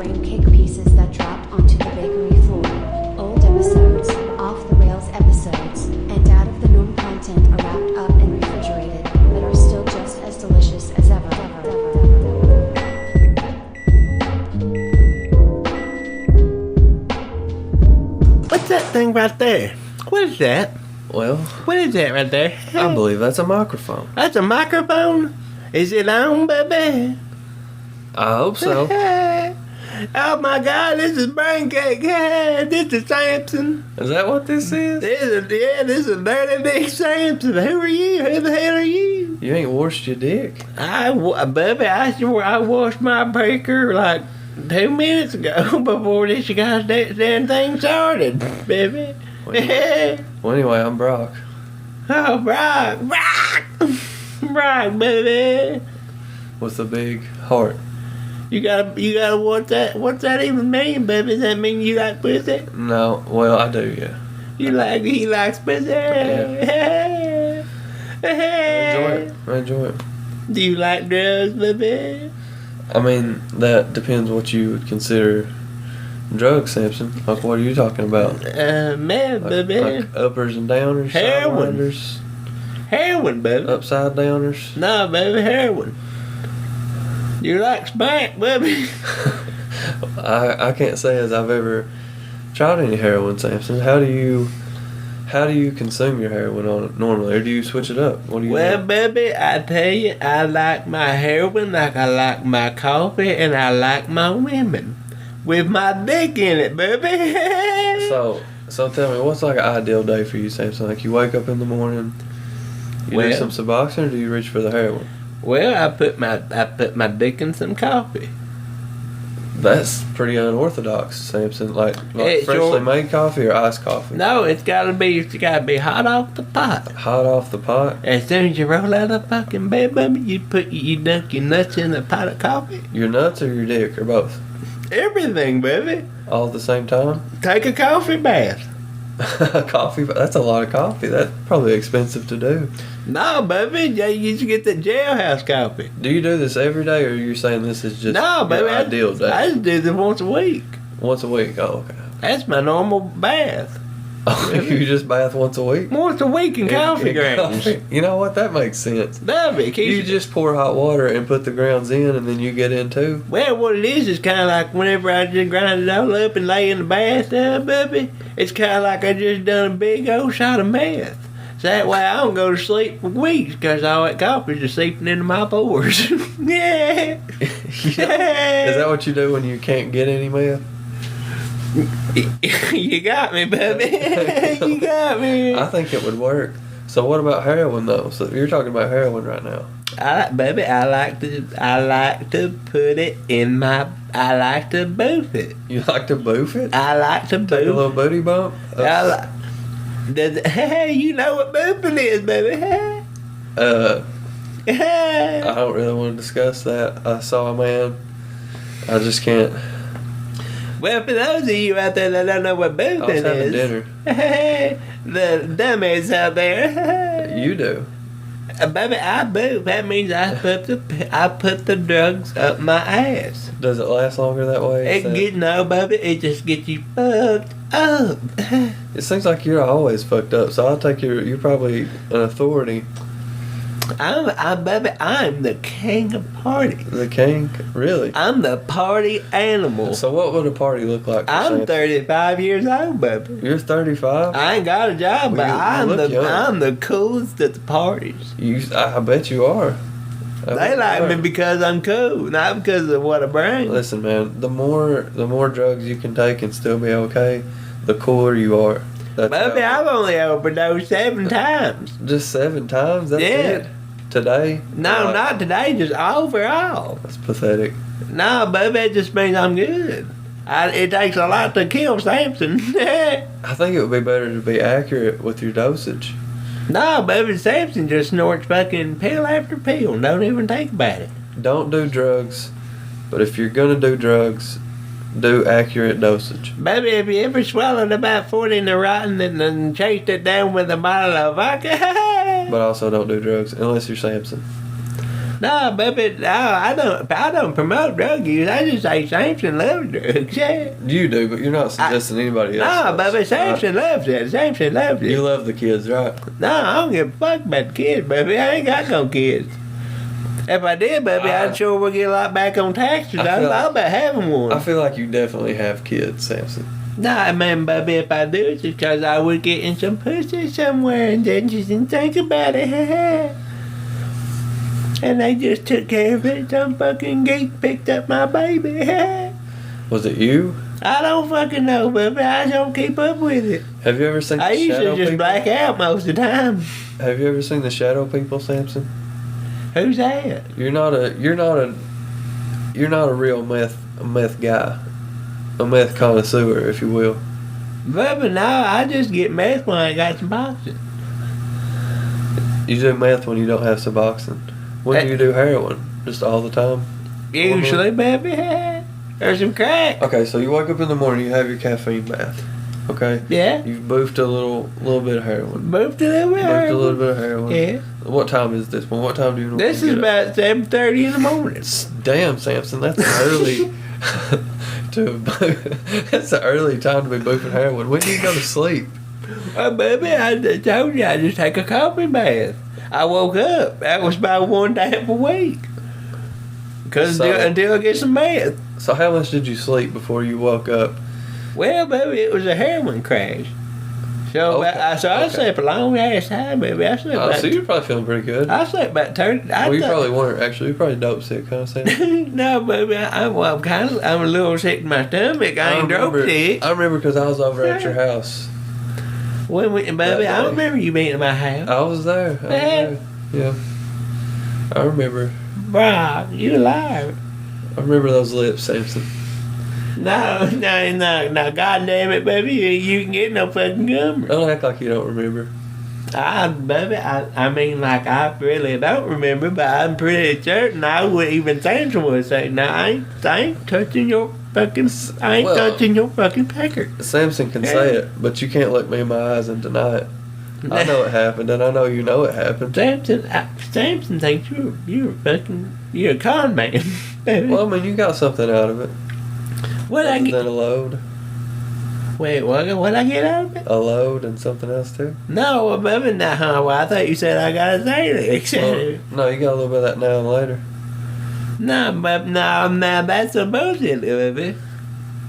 brain cake pieces that dropped onto the bakery floor. Old episodes, off-the-rails episodes, and out-of-the-norm content are wrapped up and refrigerated, but are still just as delicious as ever. What's that thing right there? What is that? Well, What is that right there? I believe that's a microphone. That's a microphone? Is it on, baby? I hope so. Oh my God, this is braincake. This is Sampson. Is that what this is? This is Dirty Dick Sampson. Who are you? Who the hell are you? You ain't washed your dick. Baby, I washed my breaker like 2 minutes ago before this goddamn thing started, baby. Well, anyway, I'm Brock. Oh, Brock, baby. With a big heart. You gotta, what's that even mean, baby? Does that mean you like pussy? No, well, I do, yeah. He likes pussy. I enjoy it. Do you like drugs, baby? I mean, that depends what you would consider drugs, Sampson. Like, what are you talking about? Man, baby. Like uppers and downers? Heroin. Sidewinders, Heroin, baby. upside downers? No, baby, heroin. You like spank, baby? I can't say as I've ever tried any heroin, Sampson. How do you consume your heroin normally, or do you switch it up? What do you Well, do? baby, I tell you, I like my heroin like I like my coffee, and I like my women with my dick in it, baby. So tell me, what's like an ideal day for you, Sampson? Like, you wake up in the morning, you do some Suboxone, or do you reach for the heroin? Well, I put my dick in some coffee. That's pretty unorthodox, Sampson. Like freshly made coffee or iced coffee? No, it's gotta be hot off the pot. Hot off the pot? As soon as you roll out of fucking bed, baby, you dunk your nuts in a pot of coffee. Your nuts or your dick, or both? Everything, baby. All at the same time? Take a coffee bath. Coffee? That's a lot of coffee. That's probably expensive to do. No, baby, you just get the jailhouse coffee. Do you do this every day, or are you saying this is just No, baby, your ideal day? I just do this once a week. Once a week? Oh, okay. That's my normal bath. Oh, you just bath once a week? Once a week in coffee grounds. Coffee. You know what? That makes sense. Baby, You just pour hot water and put the grounds in, and then you get in too? Well, what it is kind of like whenever I just grind it all up and lay in the bathtub, baby, it's kind of like I just done a big old shot of meth. So that way I don't go to sleep for weeks because all that coffee's just seeping into my pores. Yeah. Is that what you do when you can't get any meth? You got me, baby. You got me. I think it would work. So what about heroin though? So you're talking about heroin right now. I like to put it in my. I like to boof it. You like to boof it? I like to Take boof. a little booty bump? Hey, you know what boofing is, baby. I don't really want to discuss that. I saw a man. I just can't. Well, for those of you out there that don't know what boofing I was having is, dinner. the dummies out there. You do. Baby, I boof. That means I put the drugs up my ass. Does it last longer that way? Baby, it just gets you fucked up. It seems like you're always fucked up, so I'll take you're probably an authority. Baby, I'm the king of party. The king? Really? I'm the party animal. So what would a party look like? I'm 35 years old, baby. You're 35? I ain't got a job, but you look young. I'm the coolest at the parties. I bet you are. They like me because I'm cool, not because of what I bring. Listen, man, the more drugs you can take and still be okay, the cooler you are. Baby, I've only overdosed 7 times. Just 7 times? That's it? Today? No, not today, just overall. That's pathetic. No, baby, it just means I'm good. It takes a lot to kill Sampson. I think it would be better to be accurate with your dosage. No, baby, Sampson just snorts fucking pill after pill. Don't even think about it. Don't do drugs, but if you're gonna do drugs, do accurate dosage. Baby, have you ever swallowed about 40 in the rotten and then chased it down with a bottle of vodka? But also don't do drugs unless you're Sampson. No, baby, no, I don't promote drug use. I just say Sampson loves drugs. Yeah. You do, but you're not suggesting anybody else. No, does, baby, Sampson loves it. Sampson loves it. You love the kids, right? No, I don't give a fuck about the kids, baby. I ain't got no kids. If I did, baby, I'd sure would get a lot back on taxes. I'm about having one. I feel like you definitely have kids, Sampson. Nah, man, baby, if I do, it's because I would get in some pussy somewhere and then just didn't think about it. And they just took care of it. Some fucking geek picked up my baby. Was it you? I don't fucking know, baby. I don't keep up with it. Have you ever seen the I used shadow to just people? black out most of the time. Have you ever seen the shadow people, Sampson? Who's that? You're not a real meth guy. A meth connoisseur, if you will. Baby, no, I just get meth when I got some boxing. You do meth when you don't have Suboxone. When do you do heroin? Just all the time? Usually, baby, or some crack. Okay, so you wake up in the morning, you have your caffeine bath. Okay? Yeah. You've boofed a little bit of heroin. Boofed a little bit. Boofed a little bit of heroin. Yeah. What time is this? What time do you This is about 7:30 in the morning. Damn, Sampson, that's early. That's an early time to be boofing heroin. When do you go to sleep? Baby, I told you I just take a coffee bath. I woke up. That was about one day a week. Until I get some meth. So how much did you sleep before you woke up? Well, baby, it was a heroin crash. So, I slept a long ass time, baby. I slept so you're probably feeling pretty good. I slept about 30. You probably weren't, actually. You're probably dope sick, kind of saying. No, baby, I'm a little sick in my stomach. I ain't dope sick. I remember because I was over at your house. Baby, I remember you being at my house. I was there. Yeah. I remember. Bruh, you a liar. I remember those lips, Sampson. No, God damn it, baby, you can get no fucking gummer. Don't act like you don't remember. Baby, I mean, like, I really don't remember, but I'm pretty certain I would even Sampson would say, no, I ain't touching your fucking, touching your fucking pecker. Samson can say it, but you can't look me in my eyes and deny it. I know it happened, and I know you know it happened. Sampson thinks you're a con man, baby. Well, I mean, you got something out of it. What I get? Than a load. Wait, what I get out of it? A load and something else too. No, baby, well, I thought you said I gotta say that. No, you got a little bit of that now and later. No, but no, that's some bullshit, baby.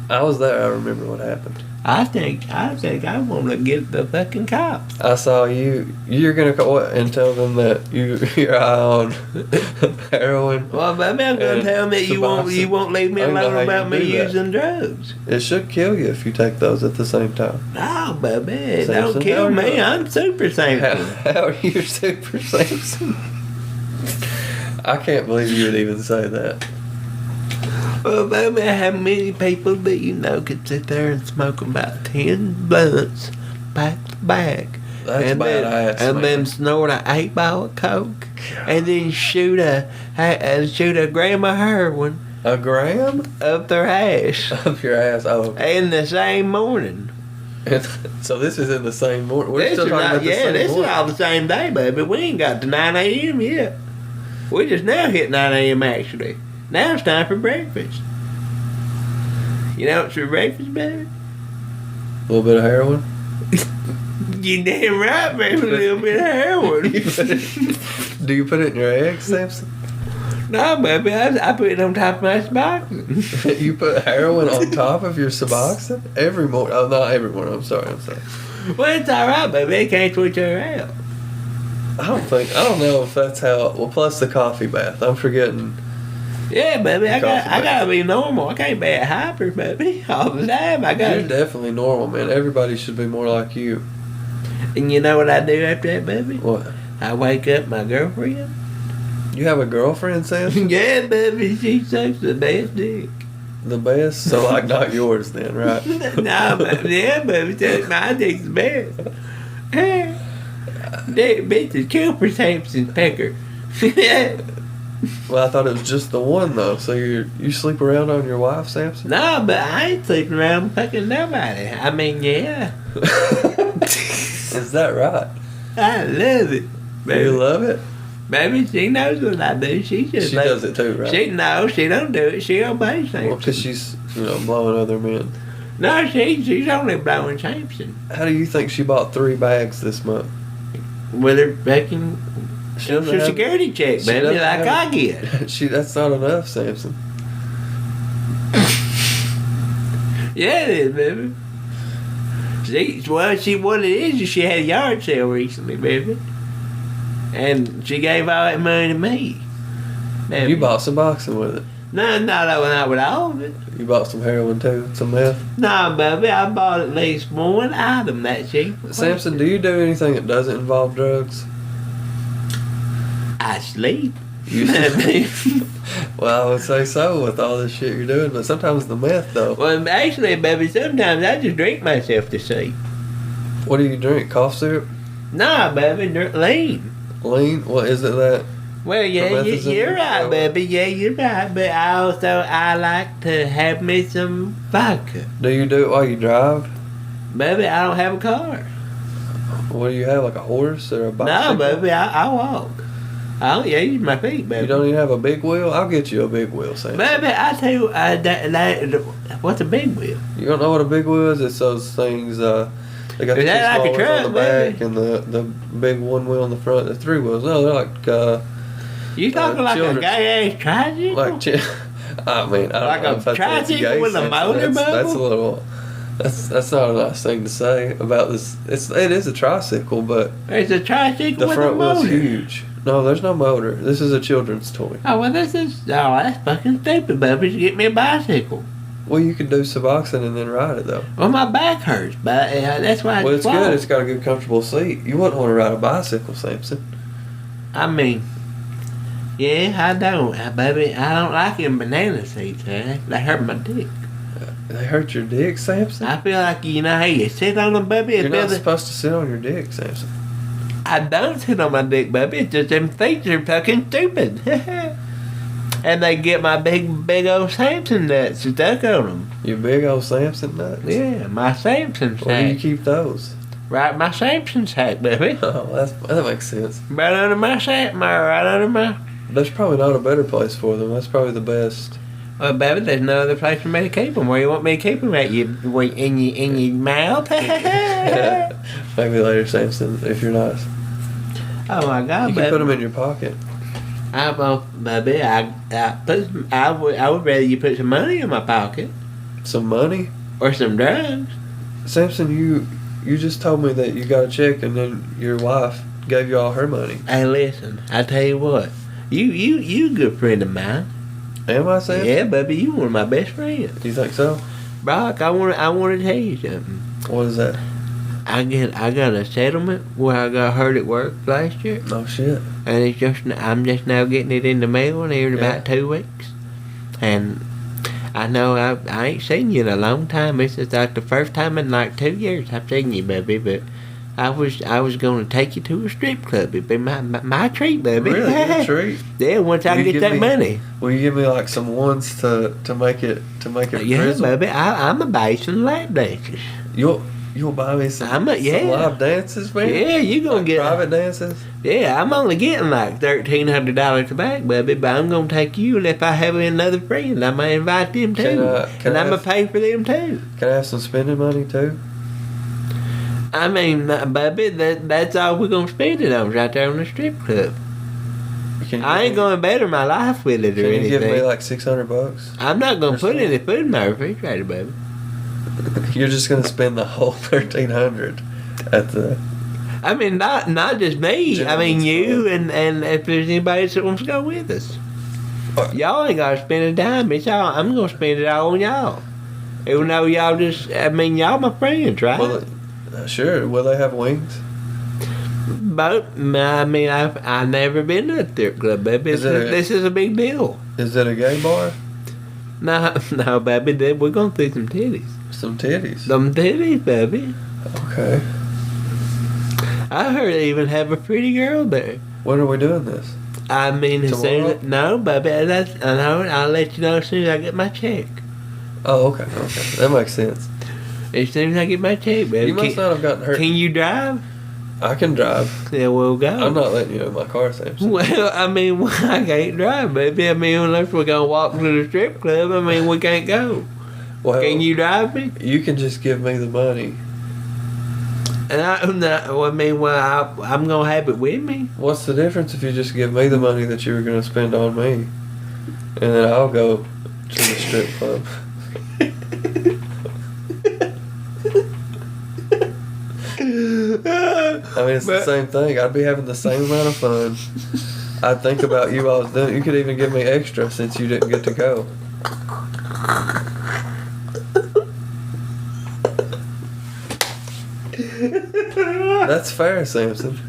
I was there. I remember what happened. I think I want to get the fucking cops. I saw you. You're gonna call and tell them that you're high on heroin. Well, baby, I'm gonna tell them that you won't leave me alone about me using drugs. It should kill you if you take those at the same time. No, baby, don't kill me. I'm super Sampson. How are you super Sampson? I can't believe you would even say that. Well, baby, how many people that you know could sit there and smoke about 10 blunts back to back? That's badass, and then snort an 8-ball of coke, and then shoot a gram of heroin. A gram? Up their ass. Up your ass, In the same morning. So this is in the same morning. We're this still talking about the same this morning. is all the same day, baby. We ain't got to 9 a.m. yet. We just now hit 9 a.m. actually. Now it's time for breakfast. You know what's for breakfast, baby? A little bit of heroin? You damn right, baby. A little bit of heroin. Do you put it in your eggs, Sampson? No, baby. I put it on top of my Suboxone. You put heroin on top of your Suboxone? Every morning. Oh, not every morning. I'm sorry. Well, it's all right, baby. It can't switch her out. I don't know if that's how. Well, plus the coffee bath. I'm forgetting. Yeah, baby, I gotta be normal. I can't be a hyper, baby, all the time. You're definitely normal, man. Everybody should be more like you. And you know what I do after that, baby? What? I wake up my girlfriend. You have a girlfriend, Sam? Yeah, baby, she sucks the best dick. The best? So, like, not yours then, right? No, baby, yeah, baby, my dick's the best. That bitch is Cooper Sampson's pecker. Well, I thought it was just the one, though. So you sleep around on your wife, Sampson? No, but I ain't sleeping around fucking nobody. I mean, yeah. Is that right? I love it, baby. You love it? Baby, she knows what I do. She just She does it too, right? She don't do it. She obeys Sampson. Well, because she's, blowing other men. No, she's only blowing Sampson. How do you think she bought 3 bags this month? With her fucking She Social doesn't have- Security check, she baby, doesn't like have- I get. That's not enough, Sampson. Yeah, it is, baby. What it is she had a yard sale recently, baby. And she gave all that money to me. Baby. You bought Suboxone with it. No, not with all of it. You bought some heroin too, some meth. No, baby, I bought at least one item that cheap. Sampson, do you do anything that doesn't involve drugs? I sleep. You Well, I would say so with all this shit you're doing, but sometimes the meth though. Well, actually, baby, sometimes I just drink myself to sleep. What do you drink? Cough syrup? Nah, baby, lean. Lean? What is it that? Well, yeah, Promethazine you're right, or- baby. Yeah, you're right. But I like to have me some vodka. Do you do it while you drive? Baby, I don't have a car. What do you have, like a horse or a bicycle? No, baby, I walk. I don't use my feet, baby. You don't even have a big wheel? I'll get you a big wheel, Sam. Baby, I tell you, what's a big wheel? You don't know what a big wheel is? It's those things, they got the Is two that small like a ones on truck, the back baby? and the big one wheel in the front. The 3 wheels. No, they're like, You talking like a children's- gay ass tricycle? I mean, I Like don't know a if that's tricycle gay with a sense, motor, that's a bubble? little. That's not a nice thing to say about this. It is a tricycle, but It's a tricycle the with a front wheel's motor. huge. No, there's no motor. This is a children's toy. Oh, well, that's fucking stupid, baby. You get me a bicycle. Well, you can do Suboxone and then ride it though. Well, my back hurts, but that's why Well, I it's walk. good. It's got a good, comfortable seat. You wouldn't want to ride a bicycle, Sampson. I mean, yeah, I don't, baby. I don't like them banana seats. They hurt my dick. They hurt your dick, Sampson. I feel like, how you sit on them, baby. You're not supposed to sit on your dick, Sampson. I don't sit on my dick, baby. It's just them feet are fucking stupid. And they get my big old Sampson nuts stuck on them. Your big old Sampson nuts. Yeah, my Sampson Where do you sack. keep those? Right, my Sampson sack, baby. Oh, that makes sense. Right under my sack, right under my... There's probably not a better place for them. That's probably the best. Well, baby, there's no other place for me to keep them. Where you want me to keep them at? In your mouth? Maybe later, Sampson, if you're nice. Oh my God, You baby. can put them in your pocket. Baby, I would rather you put some money in my pocket Some money? or some drugs. Sampson, you just told me that you got a check and then your wife gave you all her money. Hey, listen, I tell you what, you a good friend of mine. Am I, Sampson? Yeah, baby, you one of my best friends. Do you think so? Brock, I want to tell you something. What is that? I got a settlement where I got hurt at work last year, Oh, shit. and I'm just now getting it in the mail here in Yeah. about 2 weeks. And I know I ain't seen you in a long time. This is like the first time in like 2 years I've seen you, baby. But I was going to take you to a strip club. It'd be my treat, baby. Really? Good treat. Yeah, once I Will you get give that me- money. Will you give me like some ones to make it Yeah, frizzle? baby. I'm a bass and lap dancer. You'll buy me some, I'm a- yeah. some live dances, man? Yeah, you gonna Like get private dances? Yeah, I'm only getting like $1,300 back, baby, but I'm gonna take you, and if I have another friend, I might invite them too. Can And I I'm gonna have- pay for them too. Can I have some spending money too? I mean, baby, that's all we're gonna spend it on right there on the strip club. Can you I ain't give me- gonna better my life with it or Can you give me anything. like $600? I'm not gonna or put something? any food in my refrigerator, baby. You're just gonna spend the whole $1,300 at the. I mean, not just me. I mean, Gentleman's you club. and if there's anybody else that wants to go with us. Y'all ain't gotta spend a dime. It's all. I'm gonna spend it all on y'all. Even though y'all y'all my friends, right? Well, sure. Will they have wings? But I mean, I've never been to a strip club, baby. This is a big deal. Is it a gay bar? No, baby. We're gonna see some titties. Some titties. Some titties, baby. Okay. I heard they even have a pretty girl there. When are we doing this? I mean, as soon Tomorrow? no, baby. I know. I'll let you know as soon as I get my check. Oh, okay. Okay. That makes sense. As soon as I get my check, baby. You must not have gotten hurt. Can you drive? I can drive. Yeah, we'll go. I'm not letting you in my car, Sampson. Well, I mean, I can't drive, baby. I mean, unless we're gonna walk to the strip club, I mean, we can't go. Well, Can you drive me? You can just give me the money. And I'm gonna have it with me. What's the difference if you just give me the money that you were going to spend on me, and then I'll go to the strip club? I mean, it's the same thing. I'd be having the same amount of fun. I'd think about you while I was doing it. You could even give me extra since you didn't get to go. That's fair, Sampson.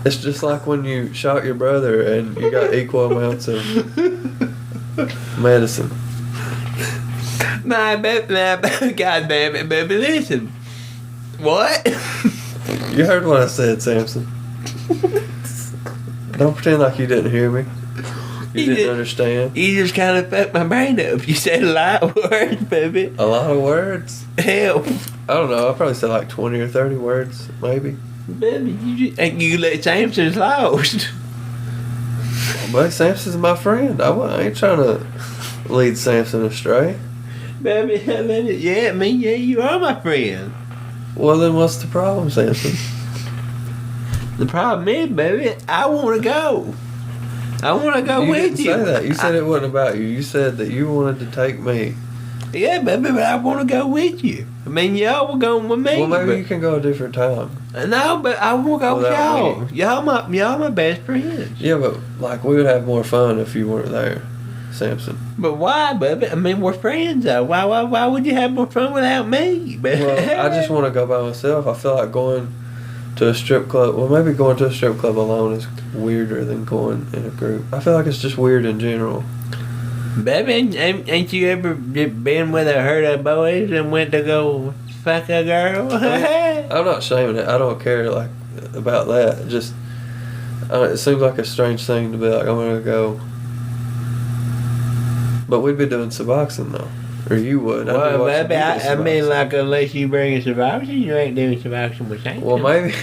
It's just like when you shot your brother and you got equal amounts of medicine. God damn it, baby, listen. What? You heard what I said, Sampson. Don't pretend like you didn't hear me. You didn't understand. You just kind of fucked my brain up. You said a lot of words, baby. A lot of words? Hell. I don't know. I probably said like 20 or 30 words, maybe. Baby, you let Sampson's lost. But Sampson's my friend. I ain't trying to lead Sampson astray. Baby, yeah, you are my friend. Well, then what's the problem, Sampson? The problem is, baby, I want to go. I want to go with you. You didn't say that. You said it wasn't about you. You said that you wanted to take me. Yeah, baby, but I want to go with you. I mean, y'all were going with me. Well, maybe you can go a different time. No, but I want to go with y'all. Me. Y'all my best friends. Yeah, but like we would have more fun if you weren't there, Sampson. But why, baby? I mean, we're friends, though. Why would you have more fun without me, baby? Well, I just want to go by myself. I feel like going to a strip club. Well, maybe going to a strip club alone is weirder than going in a group. I feel like it's just weird in general. Baby, ain't you ever been with a herd of boys and went to go fuck a girl? I'm not shaming it. I don't care like about that. Just it seems like a strange thing to be like, I'm gonna go. But we'd be doing Suboxone though, or you would. Well, baby, I mean, like unless you bring a Suboxone, you ain't doing Suboxone with Sampson. Well, maybe.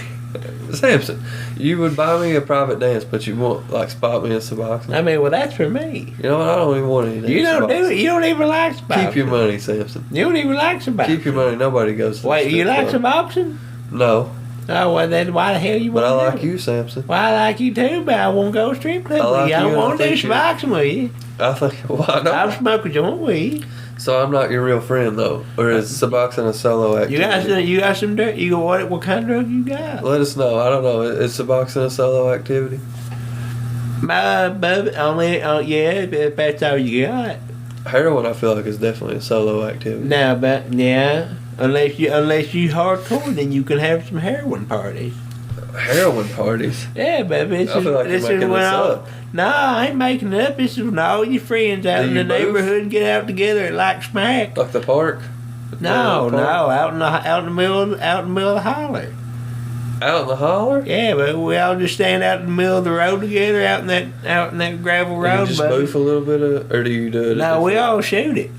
Sampson, you would buy me a private dance, but you won't like spot me in Suboxone. I mean, well, that's for me. You know what? I don't even want any. You don't do it. You don't even like Suboxone. Keep your money, Sampson. You don't even like Suboxone. Keep your money. Nobody goes to Wait, the you like club. Suboxone? No. Oh, well, then why the hell you want But to I do like it? you, Sampson. Well, I like you too, but I won't go to strip club with you. I don't want to do Suboxone with you. I think. Why not? I'll smoke a joint with you. So I'm not your real friend, though, or is Suboxone a solo activity? You got some dirt. You go what kind of drug you got? Let us know. I don't know. Is Suboxone a solo activity? If that's all you got. Heroin, I feel like, is definitely a solo activity. No, but yeah, unless you hardcore, then you can have some heroin parties. Heroin parties? Yeah, baby. I feel like you're making this up. No, I ain't making it up. This is when all your friends out in the neighborhood and get out together at like smack. Like the park? No, out in the middle of the holler. Out in the holler? Yeah, but we all just stand out in the middle of the road together, out in that gravel road. You just boof a little bit or do you do it? No, we all shoot it.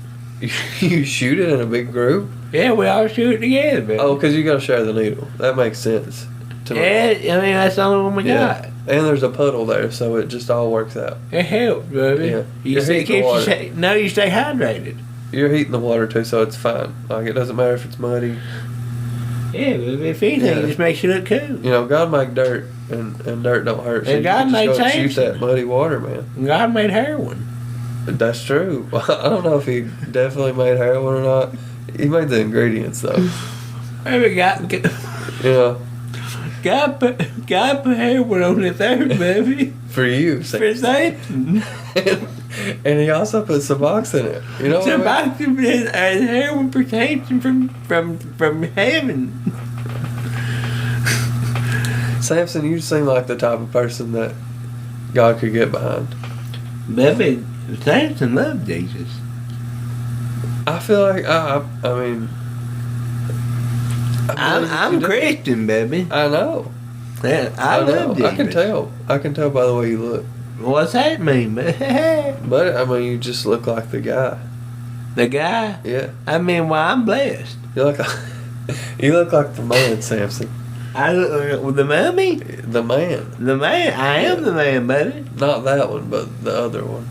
You shoot it in a big group? Yeah, we all shoot it together, baby. Oh, because you got to share the needle. That makes sense. Yeah, I mean, that's the only one we got. And there's a puddle there, so it just all works out. It helps, baby. Yeah. You stay hydrated. You're heating the water too, so it's fine. Like, it doesn't matter if it's muddy. Yeah, baby, if anything, it just makes you look cool. You know, God made dirt, and dirt don't hurt. So and God made Sampson. Shoot that muddy water, man. God made heroin. That's true. I don't know if he definitely made heroin or not. He made the ingredients, though. Maybe God put heroin on the third, baby. For you, For Satan. And he also put Suboxone in it. You know what I mean? Suboxone and heroin protection from heaven. Sampson, you seem like the type of person that God could get behind. Baby, Sampson loved Jesus. I feel like I'm I'm Christian, baby. I know. Yeah, I love Jesus. I can tell. I can tell by the way you look. What's that mean? But I mean, you just look like the guy. The guy? Yeah. I mean, well, I'm blessed. You look like the man, Sampson. I look like the mummy? The man. The man? I am the man, buddy. Not that one, but the other one.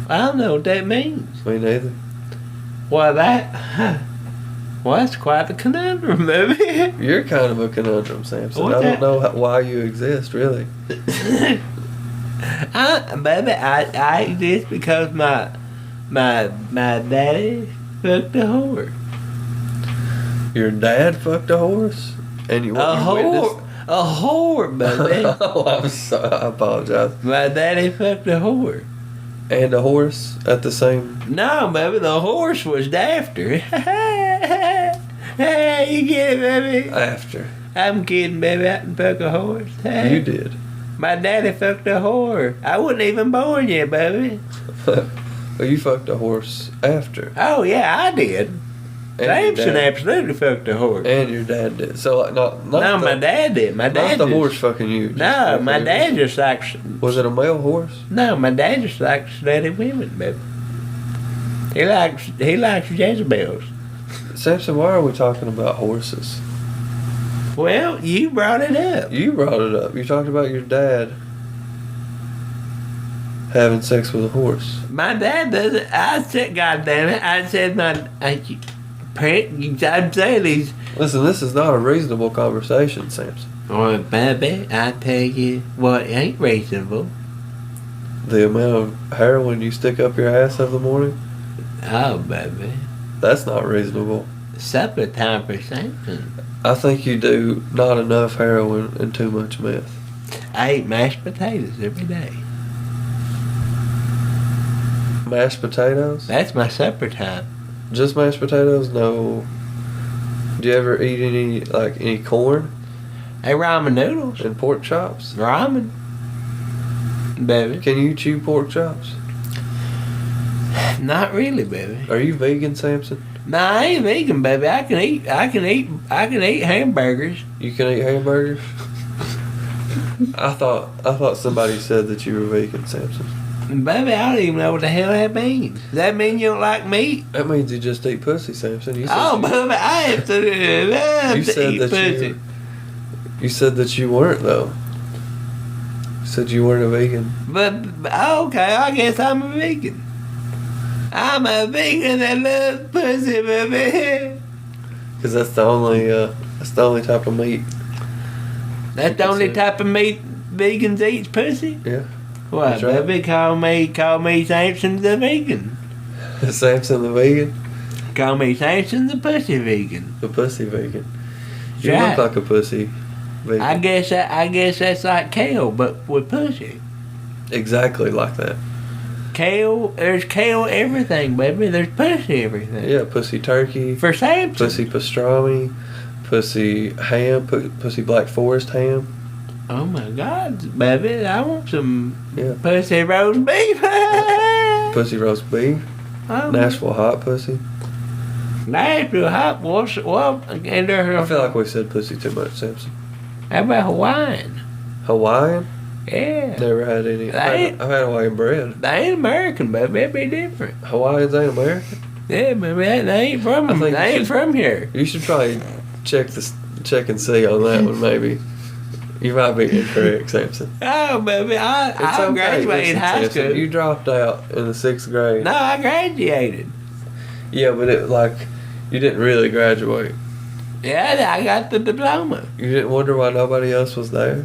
I don't know what that means. Me neither. Well, well, that's quite the conundrum, baby. You're kind of a conundrum, Sampson. What's I that? don't know why you exist, really. Baby, I exist because my daddy fucked a whore. Your dad fucked a horse? And you A witnessed? whore, baby. Oh, I'm sorry. I apologize. My daddy fucked a whore. And a horse at the same... No, baby, the horse was after. Hey, you get it, baby? After. I'm kidding, baby. I didn't fuck a horse. Hey. You did. My daddy fucked a whore. I wasn't even born yet, baby. Well, you fucked a horse after. Oh, yeah, I did. And Sampson your dad, absolutely fucked a horse. and your dad did. So, not No, my dad did. My dad Not the just- horse fucking you. just No, fucking my you. dad just likes. Was it a male horse? No, my dad just likes slutty women, baby. He likes Jezebels. Sampson, why are we talking about horses? Well, you brought it up. You brought it up. You talked about your dad having sex with a horse. My dad doesn't. I said, God damn it! I said I'm saying these. Listen, this is not a reasonable conversation, Sampson. Oh, baby, I tell you what ain't reasonable. The amount of heroin you stick up your ass every morning, Oh, baby, that's not reasonable. supper time for Sampson. I think you do not enough heroin and too much meth. I eat mashed potatoes every day. Mashed potatoes? That's my supper time. Just mashed potatoes? No. Do you ever eat any corn Hey, ramen noodles. and pork chops? Ramen. Baby. Can you chew pork chops? Not really, baby. Are you vegan, Sampson? No, I ain't vegan, baby. I can eat hamburgers. You can eat hamburgers? I thought somebody said that you were vegan, Sampson. Baby, I don't even know what the hell that means. Does that mean you don't like meat? That means you just eat pussy, Sampson. You said Oh, you, baby, I absolutely love you to said eat that pussy. you said that you weren't though. You said you weren't a vegan. But, okay, I guess I'm a vegan. I'm a vegan that loves pussy, baby. Because that's the only type of meat. That's the only type of meat vegans eat, pussy? Yeah. What, That's right. baby? Call me Sampson the vegan. Samson the vegan, Call me Sampson the pussy vegan. the pussy vegan. You Right. look like a pussy vegan. I guess that's like kale, but with pussy. Exactly like that. Kale, there's kale everything, baby. There's pussy everything. Yeah, pussy turkey, For Sampson. pussy pastrami, pussy ham, pussy black forest ham. Oh my God, baby, I want some Yeah. pussy roast beef. Pussy roast beef, Oh, Nashville hot pussy. Nashville hot. Well, and I feel like we said pussy too much, Sampson. how about Hawaiian? Hawaiian? Yeah. Never had any. They- I've had Hawaiian bread. They ain't American, baby. That'd be different. Hawaiians ain't American. Yeah, baby, they ain't from. I think They you ain't should- from here. You should probably check and see on that one, maybe. You might be incorrect, Sampson. Oh, baby, I It's okay. graduated Listen, high Sampson, school. You dropped out in the 6th grade. No, I graduated. Yeah, but you didn't really graduate. Yeah, I got the diploma. You didn't wonder why nobody else was there?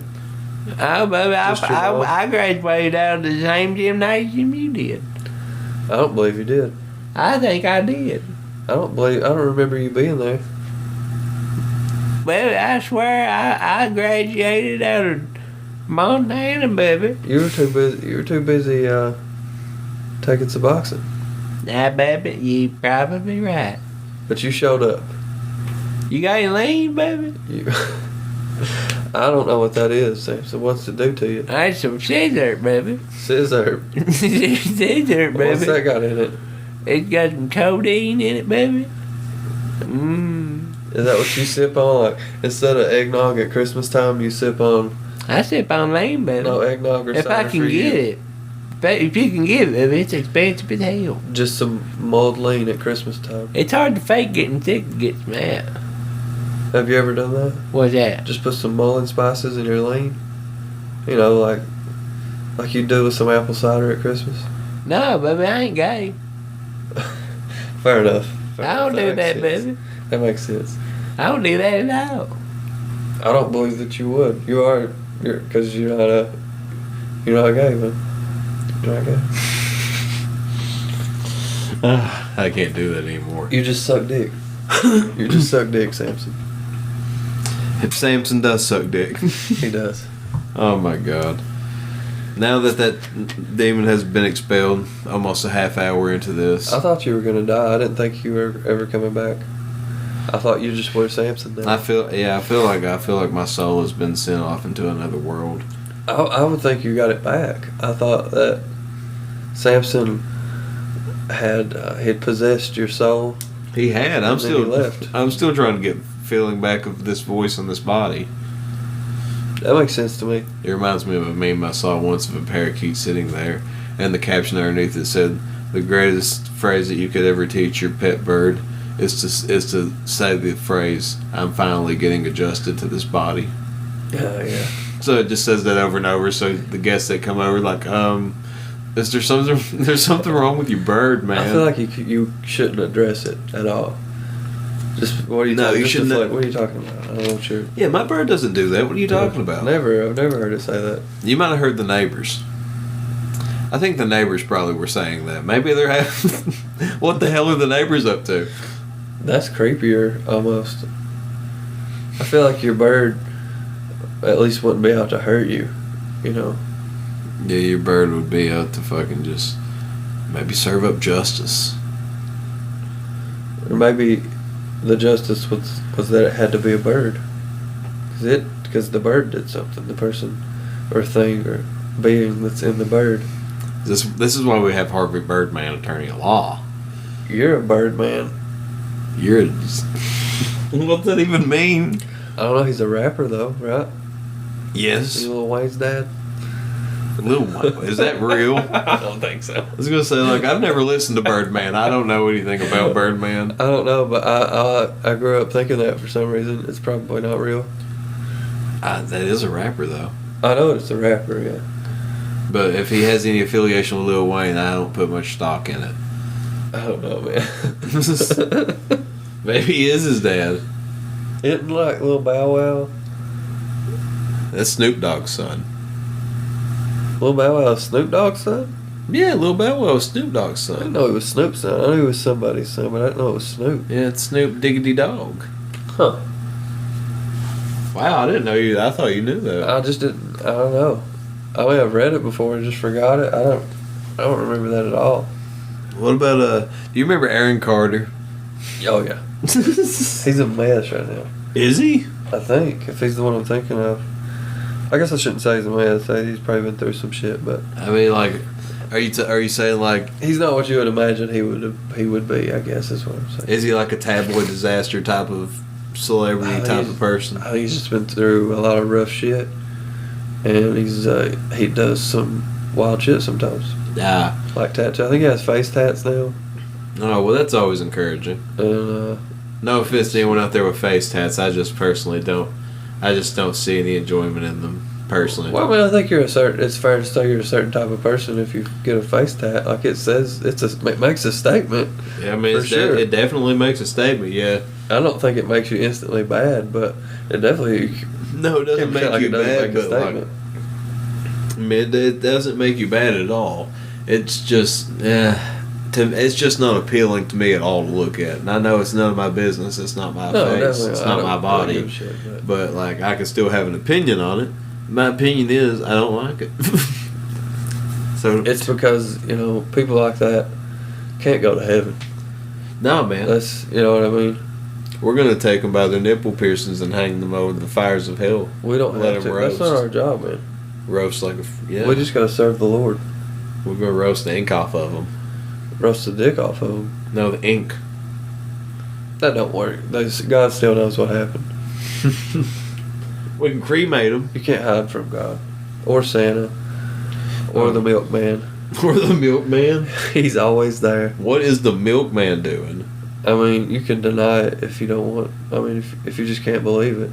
Oh, baby, Just your mom? I graduated out of the same gymnasium you did. I don't believe you did. I think I did. I don't remember you being there. Well, I swear I graduated out of Montana, baby. You were too busy taking Suboxone. Now, baby, you probably right. But you showed up. You got any lean, baby? You I don't know what that is, Sampson. What's it do to you? That's some scissor, baby. Scissor. Scissor, What's that baby. got in it? It's got some codeine in it, baby. Is that what you sip on? Like, instead of eggnog at Christmas time, you sip on I sip on lean, baby. no eggnog or if I cider can for get you? it. If you can get it, baby, it's expensive as hell. Just some mulled lean at Christmas time. It's hard to fake getting sick to get some out. Have you ever done that? What's that? Just put some mullein spices in your lean. You know, like you do with some apple cider at Christmas. No, baby, I ain't gay. Fair enough. I don't do that, baby. That makes sense. I don't do that at all. I don't believe that you would. Because you're not gay, man. You're not gay. I can't do that anymore. You just suck dick. You just suck dick, Sampson. If Sampson does suck dick. He does. Oh my God. Now that demon has been expelled, almost a half hour into this. I thought you were gonna die. I didn't think you were ever coming back. I thought you just were Sampson now. I feel like my soul has been sent off into another world. I would think you got it back. I thought that Sampson had possessed your soul. He had. And then he left. I'm still trying to get feeling back of this voice in this body. That makes sense to me. It reminds me of a meme I saw once of a parakeet sitting there, and the caption underneath it said, "The greatest phrase that you could ever teach your pet bird is to say the phrase, 'I'm finally getting adjusted to this body.'" Yeah. So it just says that over and over. So the guests that come over, like, is there something? There's something wrong with your bird, man. I feel like you shouldn't address it at all. Just what are you? No, you shouldn't. What are you talking about? I don't know what you're. Yeah, my bird doesn't do that. What are you talking about? I've never heard it say that. You might have heard the neighbors. I think the neighbors probably were saying that. Maybe they're having. What the hell are the neighbors up to? That's creepier, almost. I feel like your bird at least wouldn't be out to hurt you, you know. Yeah, your bird would be out to fucking just maybe serve up justice. Or maybe the justice was that it had to be a bird. Because the bird did something. The person or thing or being that's in the bird. This is why we have Harvey Birdman, attorney at law. You're a bird man. You're a... What's that even mean? I don't know. He's a rapper though, right? Yes. You Lil Wayne's dad? Lil Wayne. Is that real? I don't think so. I was going to say, like, I've never listened to Birdman. I don't know anything about Birdman. I don't know, but I grew up thinking that for some reason. It's probably not real. That is a rapper, though. I know it's a rapper, yeah. But if he has any affiliation with Lil Wayne, I don't put much stock in it. I don't know, man. Maybe he is his dad. Isn't like Lil Bow Wow? That's Snoop Dogg's son. Lil Bow Wow's Snoop Dogg's son? Yeah, Lil Bow Wow was Snoop Dogg's I didn't son. know it was Snoop's son. I knew it was somebody's son, but I didn't know it was Snoop. Yeah, it's Snoop Diggity Dog. Huh. Wow, I didn't know you. I thought you knew that. I just didn't. I don't know. I mean, I've read it before and just forgot it. I don't remember that at all. What about do you remember Aaron Carter? Oh yeah. He's a mess right now. Is he? I think if he's the one I'm thinking of. I guess I shouldn't say he's a mess. He's probably been through some shit, but I mean, like, are you saying like he's not what you would imagine he would be? I guess is what I'm saying. is he like a tabloid disaster type of celebrity type of person? I think he's just been through a lot of rough shit, and he does some wild shit sometimes. Yeah. Like tattoo. I think he has face tats now. Oh well, that's always encouraging. And No offense to anyone out there with face tats. I just personally don't. I just don't see any enjoyment in them personally. well, I mean, I think it's fair to say you're a certain type of person if you get a face tat. Like it says, it makes a statement. Yeah, I mean, it definitely makes a statement. Yeah. I don't think it makes you instantly bad, but it definitely. No, it doesn't make you bad, but like, I mean, it doesn't make you bad at all. It's just, it's just not appealing to me at all to look at. And I know it's none of my business. It's not my face. It's not my body. Really shit, but like, I can still have an opinion on it. My opinion is I don't like it. So it's because people like that can't go to heaven. no, man. That's what I mean. We're gonna take them by their nipple piercings and hang them over the fires of hell. We don't Let have them to. roast. That's not our job, man. Roast like yeah. We just gotta serve the Lord. We're gonna roast the ink off of them. Roast the dick off of them. No, the ink. That don't work. God still knows what happened. We can cremate them. You can't hide from God, or Santa, or the milkman. Or the milkman. He's always there. What is the milkman doing? I mean, you can deny it if you don't want. I mean, if you just can't believe it.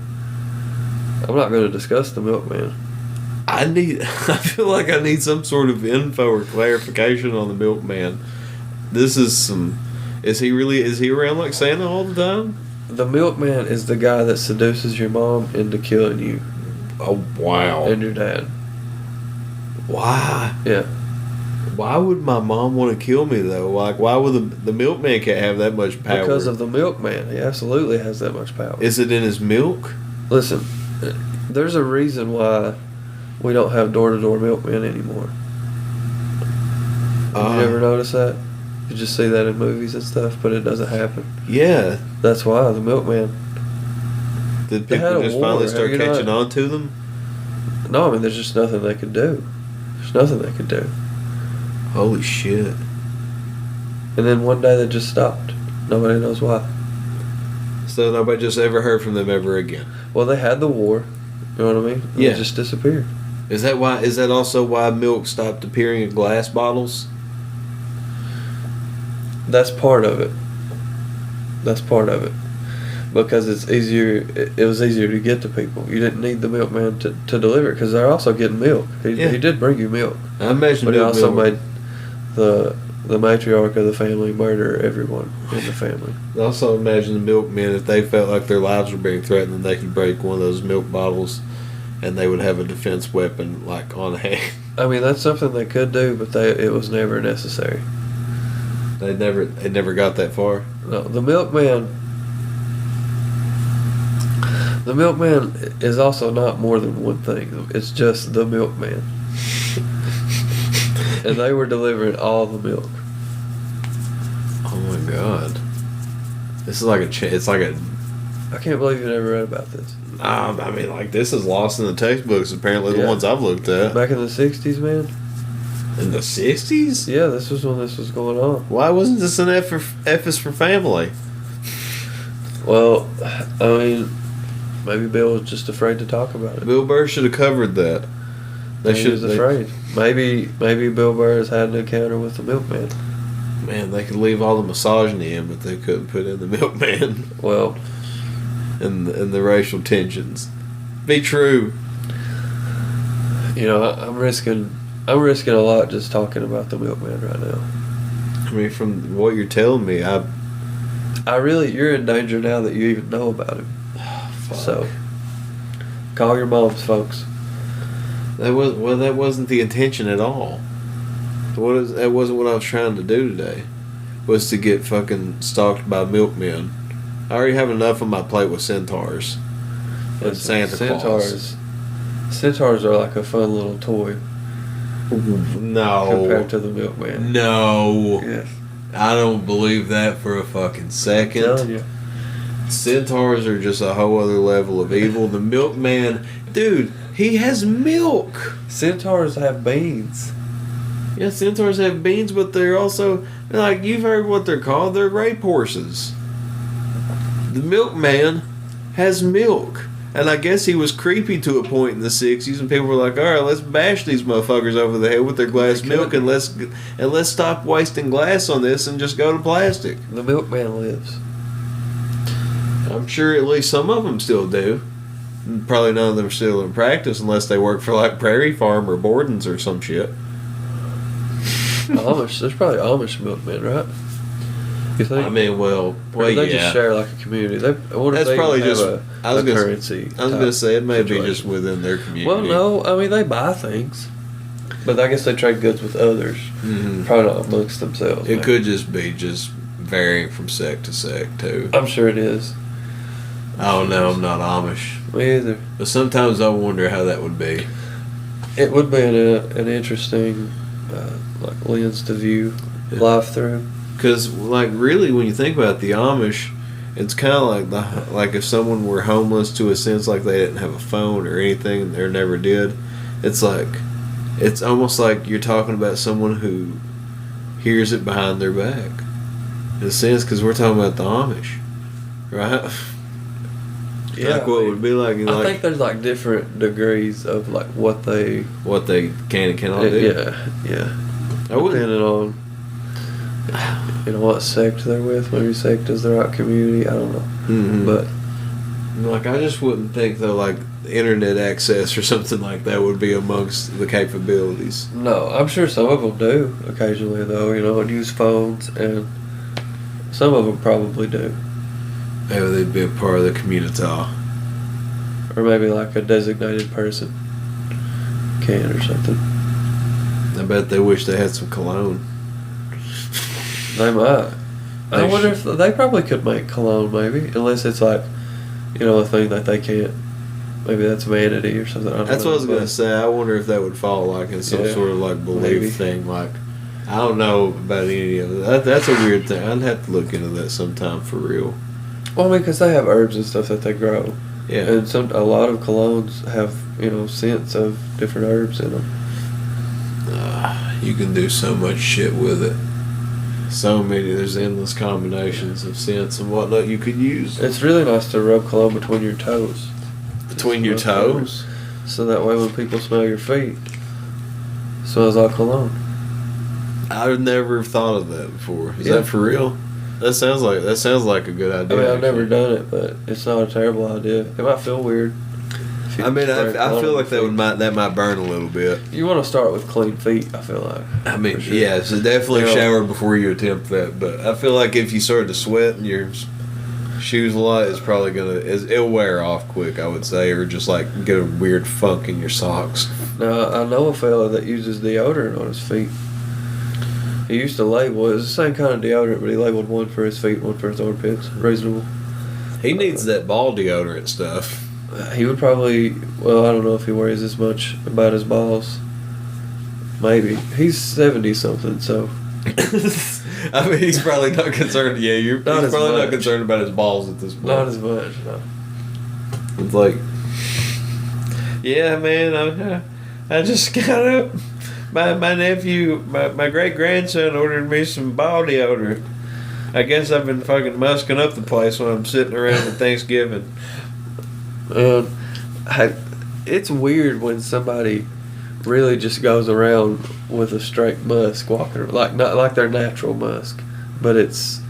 I'm not going to discuss the milkman. I feel like I need some sort of info or clarification on the milkman. This is some. Is he around like Santa all the time? The milkman is the guy that seduces your mom into killing you. Oh, wow. And your dad. Why? Yeah. Why would my mom want to kill me, though? Like, why would the milkman can't have that much power? Because of the milkman. He absolutely has that much power. Is it in his milk? Listen, there's a reason why we don't have door-to-door milkmen anymore. Have you ever noticed that? You just see that in movies and stuff, but it doesn't happen. Yeah. That's why, the milkman. Did people just finally start catching on to them? No, I mean, there's just nothing they could do. There's nothing they could do. Holy shit. And then one day they just stopped. Nobody knows why. So nobody just ever heard from them ever again? Well, they had the war. You know what I mean? And yeah. They just disappeared. Is that also why milk stopped appearing in glass bottles? That's part of it. That's part of it. Because it's easier. It was easier to get to people. You didn't need the milkman to deliver it because they're also getting milk. He did bring you milk. I imagine, but he also made the matriarch of the family murder everyone in the family. I also imagine the milkmen, if they felt like their lives were being threatened, they could break one of those milk bottles, and they would have a defense weapon like on hand. I mean, that's something they could do, but it was never necessary. They never got that far. No, the milkman is also not more than one thing. It's just the milkman. And they were delivering all the milk. Oh my god! This is like it's like a. I can't believe you never read about this. I mean, like, this is lost in the textbooks. Apparently, the ones I've looked at. Back in the '60s, man. In the '60s? Yeah, this was when this was going on. Why wasn't this an F is for family? Well, I mean, maybe Bill was just afraid to talk about it. Bill Burr should have covered that. He was afraid. Maybe Bill Burr has had an encounter with the milkman. Man, they could leave all the misogyny in, but they couldn't put in the milkman. Well, and the racial tensions. Be true. You know, I'm risking a lot just talking about the milkman right now. I mean, from what you're telling me, you're in danger now that you even know about him. Fuck. So, call your moms, folks. That wasn't the intention at all. That wasn't what I was trying to do today. Was to get fucking stalked by milkmen. I already have enough on my plate with centaurs and Santa Claus. Centaurs are like a fun little toy. No. Compared to the milkman. No. Yes. I don't believe that for a fucking second. I'm telling you. Centaurs are just a whole other level of evil. The milkman, dude, he has milk. Centaurs have beans. Yeah, centaurs have beans, but they're also, like, you've heard what they're called. They're rape horses. The milkman has milk. And I guess he was creepy to a point in the 60s, and people were like, all right, let's bash these motherfuckers over the head with their glass milk, and let's stop wasting glass on this and just go to plastic. The milkman lives. I'm sure at least some of them still do. Probably none of them are still in practice unless they work for like Prairie Farm or Borden's or some shit. Amish, there's probably Amish milkmen, right? You think? I mean, well, they just share like a community. That's probably just a currency. I was going to say it may be just within their community. Well, no, I mean they buy things, but I guess they trade goods with others. Mm-hmm. Probably not amongst themselves. It could just be varying from sect to sect too. I'm sure it is. I don't know. I'm not Amish. Me either. But sometimes I wonder how that would be. It would be an interesting like lens to view life through. Because, like, really, when you think about the Amish, it's kind of like if someone were homeless to a sense, like they didn't have a phone or anything, or never did. It's almost like you're talking about someone who hears it behind their back, in a sense, because we're talking about the Amish, right? Yeah, like what it would be like. I think there's like different degrees of like what they can and cannot do. Yeah. Depending on you know what sect they're with. Maybe sect is the right community. I don't know. Mm-hmm. But like, I just wouldn't think though, like internet access or something like that would be amongst the capabilities. no, I'm sure some of them do occasionally though. You know, and use phones, and some of them probably do. Maybe they'd be a part of the community. Or maybe like a designated person can or something. I bet they wish they had some cologne. They might. I They wonder if they probably could make cologne, maybe, unless it's like, you know, a thing that they can't. Maybe that's vanity or something. I don't That's know, what I was gonna but- say. I wonder if that would fall like in some Yeah, sort of like belief maybe. thing. Like, I don't know about any of it. That's a weird thing. I'd have to look into that sometime for real. Well, I mean, because they have herbs and stuff that they grow, Yeah. and a lot of colognes have, you know, scents of different herbs in them. You can do so much shit with it. So many. There's endless combinations of scents and whatnot you could use. It's really nice to rub cologne between your toes, Between your toes. so that way when people smell your feet, it smells like cologne. I've never thought of that before. Is Yeah. that for real? That sounds like a good I idea. mean, I've never actually. done it, but it's not a terrible idea. It might feel weird. if you I mean, spray I cologne feel on like your that might burn a little bit. feet. You want to start with clean feet, I feel like. I mean, For sure. yeah, so definitely You know- shower before you attempt that. But I feel like if you start to sweat in your shoes a lot, it's probably it'll wear off quick, I would say, or just like get a weird funk in your socks. Now, I know a fella that uses deodorant on his feet. He used to label it was the same kind of deodorant, but he labeled one for his feet, one for his armpits. Reasonable. He needs that ball deodorant stuff. He would probably, well, I don't know if he worries as much about his balls. Maybe. He's 70 something, so. I mean, he's probably not concerned. Yeah, he's Not as probably not much. concerned about his balls at this point. Not as much, no. It's like, yeah, man, I just got up. My nephew, my great grandson ordered me some ball deodorant. I guess I've been fucking musking up the place when I'm sitting around at Thanksgiving. And it's weird when somebody really just goes around with a straight musk walking around, like not like their natural musk, but it's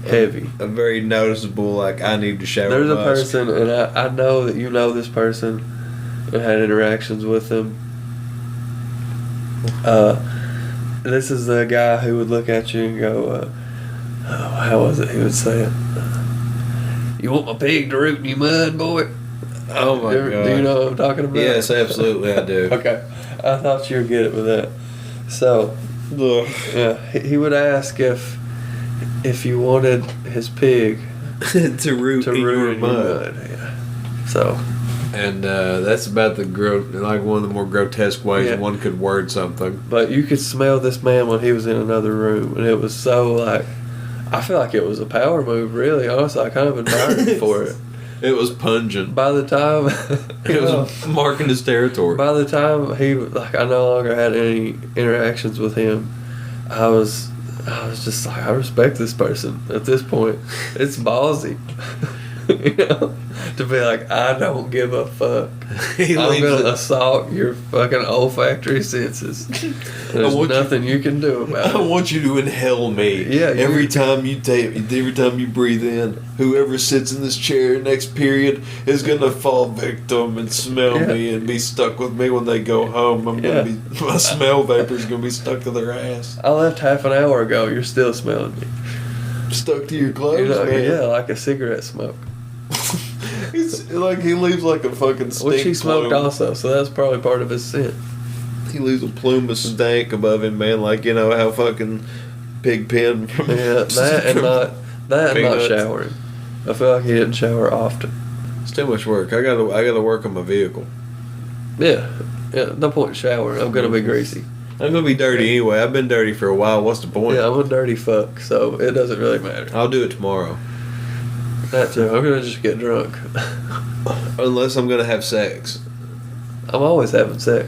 heavy. A very noticeable, like, I need to shower. There's a musk. person, and I know that you know this person and had interactions with them. This is the guy who would look at you and go, how was it? He would say it. You want my pig to root in your mud, boy? Oh my god! Do you know what I'm talking about? Yes, absolutely, I do. Okay, I thought you would get it with that. So, yeah, he would ask if you wanted his pig to root in your ruin your mud. mud. Yeah. So, And that's about like one of the more grotesque ways Yeah. one could word something. but you could smell this man when he was in another room, and it was so like, I feel like it was a power move. Really, honestly, I kind of admired him for it. It was pungent. By the time, It was marking his territory. by the time I no longer had any interactions with him, I was just like, I respect this person at this point. It's ballsy, you know, to be like, I don't give a fuck. He I'm leaves gonna it- assault your fucking olfactory senses. There's want you- nothing you can do about I it. want you to inhale me. Yeah, Every time you breathe in, whoever sits in this chair next period is gonna fall victim and smell Yeah. me and be stuck with me when they go home. My smell vapor's gonna be stuck to their ass. I left half an hour ago. You're still smelling me. Stuck to your clothes, You know, man. yeah, like a cigarette smoke. It's like he leaves like a fucking stink Which he smoked plume. also, so that's probably part of his scent. He leaves a plume of stank above him, man. Like, you know how fucking Pig Pen from Yeah, that and not Peanuts. showering. I feel like he didn't shower often. It's too much work. I gotta work on my vehicle. Yeah, no point showering. I'm gonna be greasy. I'm gonna be dirty anyway. I've been dirty for a while. What's the point? Yeah, I'm a dirty fuck, so it doesn't really matter. I'll do it tomorrow. That too. I'm gonna just get drunk. Unless I'm gonna have sex. I'm always having sex.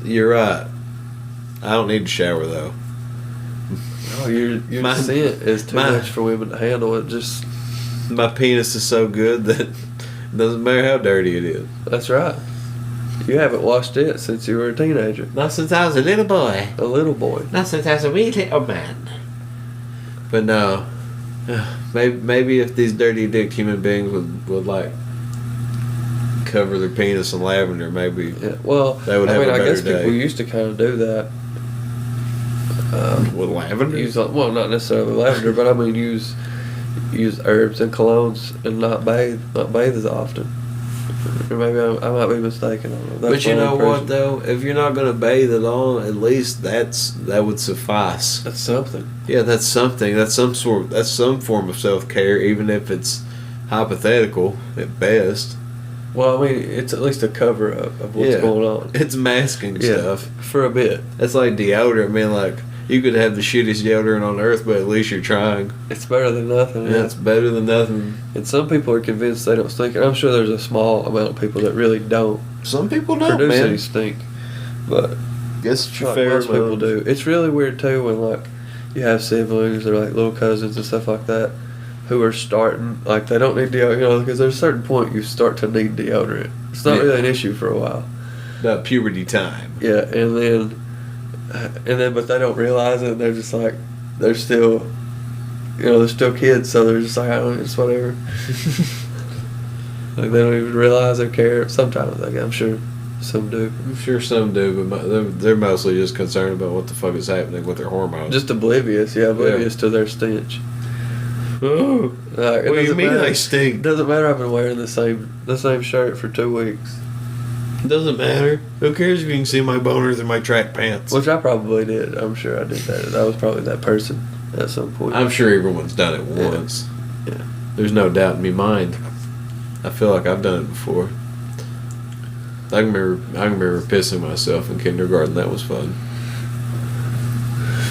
You're right. I don't need to shower though. Oh, your My- scent is too my- much for women to handle. It just My penis is so good that it doesn't matter how dirty it is. that's right. You haven't washed it since you were a teenager, Not since I was a little boy. a little boy. Not since I was a wee little man. But no, maybe if these dirty dick human beings would like cover their penis in lavender, maybe. Yeah. Well, they would have a better I guess day. people used to kind of do that. With lavender? Well, not necessarily lavender, but I mean use herbs and colognes and not bathe as often. Or maybe I might be mistaken on it. But you know what though? If you're not going to bathe at all, at least that would suffice. That's something. Yeah, that's something. That's some form of self-care, even if it's hypothetical at best. Well, I mean, it's at least a cover up of what's going on. It's masking stuff for a bit. That's like deodorant. I mean, like you could have the shittiest deodorant on earth, but at least you're trying. It's better than nothing. Yeah, it's better than nothing. And some people are convinced they don't stink. And I'm sure there's a small amount of people that really don't. Some people don't produce any stink, but guess it's like most people do. It's really weird too when like you have siblings or like little cousins and stuff like that who are starting like they don't need deodorant, because there's a certain point you start to need deodorant. It's not really an issue for a while. About puberty time. Yeah, and then but they don't realize it. They're just like they're still kids, so they're just like, it's whatever. Like they don't even realize they care. Sometimes, like, I'm sure some do. I'm sure some do, but they're mostly just concerned about what the fuck is happening with their hormones. Just oblivious to their stench. Oh, what do you mean I stink? Doesn't matter. I've been wearing the same shirt for 2 weeks. Doesn't matter. Who cares if you can see my boners in my track pants? Which I probably did. I'm sure I did that. I was probably that person at some point. I'm sure everyone's done it once. Yeah. There's no doubt in my mind. I feel like I've done it before. I can remember pissing myself in kindergarten. That was fun.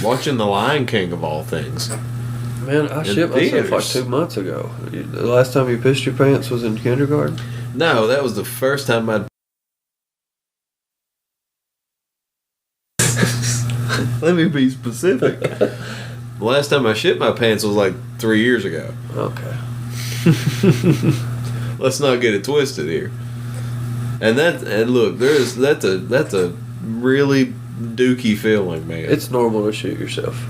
Watching The Lion King of all things. Man, I shit myself like 2 months ago. The last time you pissed your pants was in kindergarten? No, that was the first time I'd... Let me be specific. The last time I shit my pants was like 3 years ago. Okay. Let's not get it twisted here. And look, that's a really dookie feeling, man. It's normal to shoot yourself.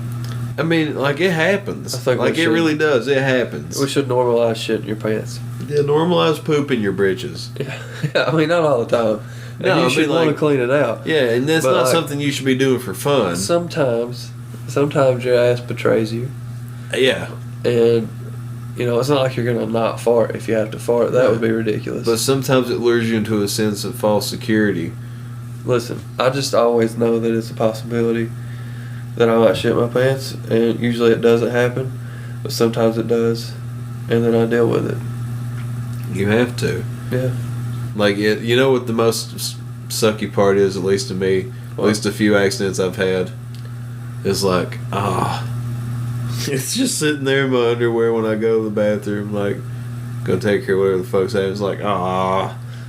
I mean, like, it happens. I think like, it really does. It happens. We should normalize shit in your pants. Yeah, normalize poop in your britches. Yeah, I mean, not all the time. And you should want to clean it out. Yeah, and that's not something you should be doing for fun. Sometimes your ass betrays you. Yeah. And, it's not like you're going to not fart if you have to fart. That would be ridiculous. But sometimes it lures you into a sense of false security. Listen, I just always know that it's a possibility that I might shit my pants, and usually it doesn't happen, but sometimes it does, and then I deal with it. You have to. Yeah. Like, you know what the most sucky part is, at least to me, at least a few accidents I've had, is like, it's just sitting there in my underwear when I go to the bathroom, like, go take care of whatever the fuck's happening. It's like,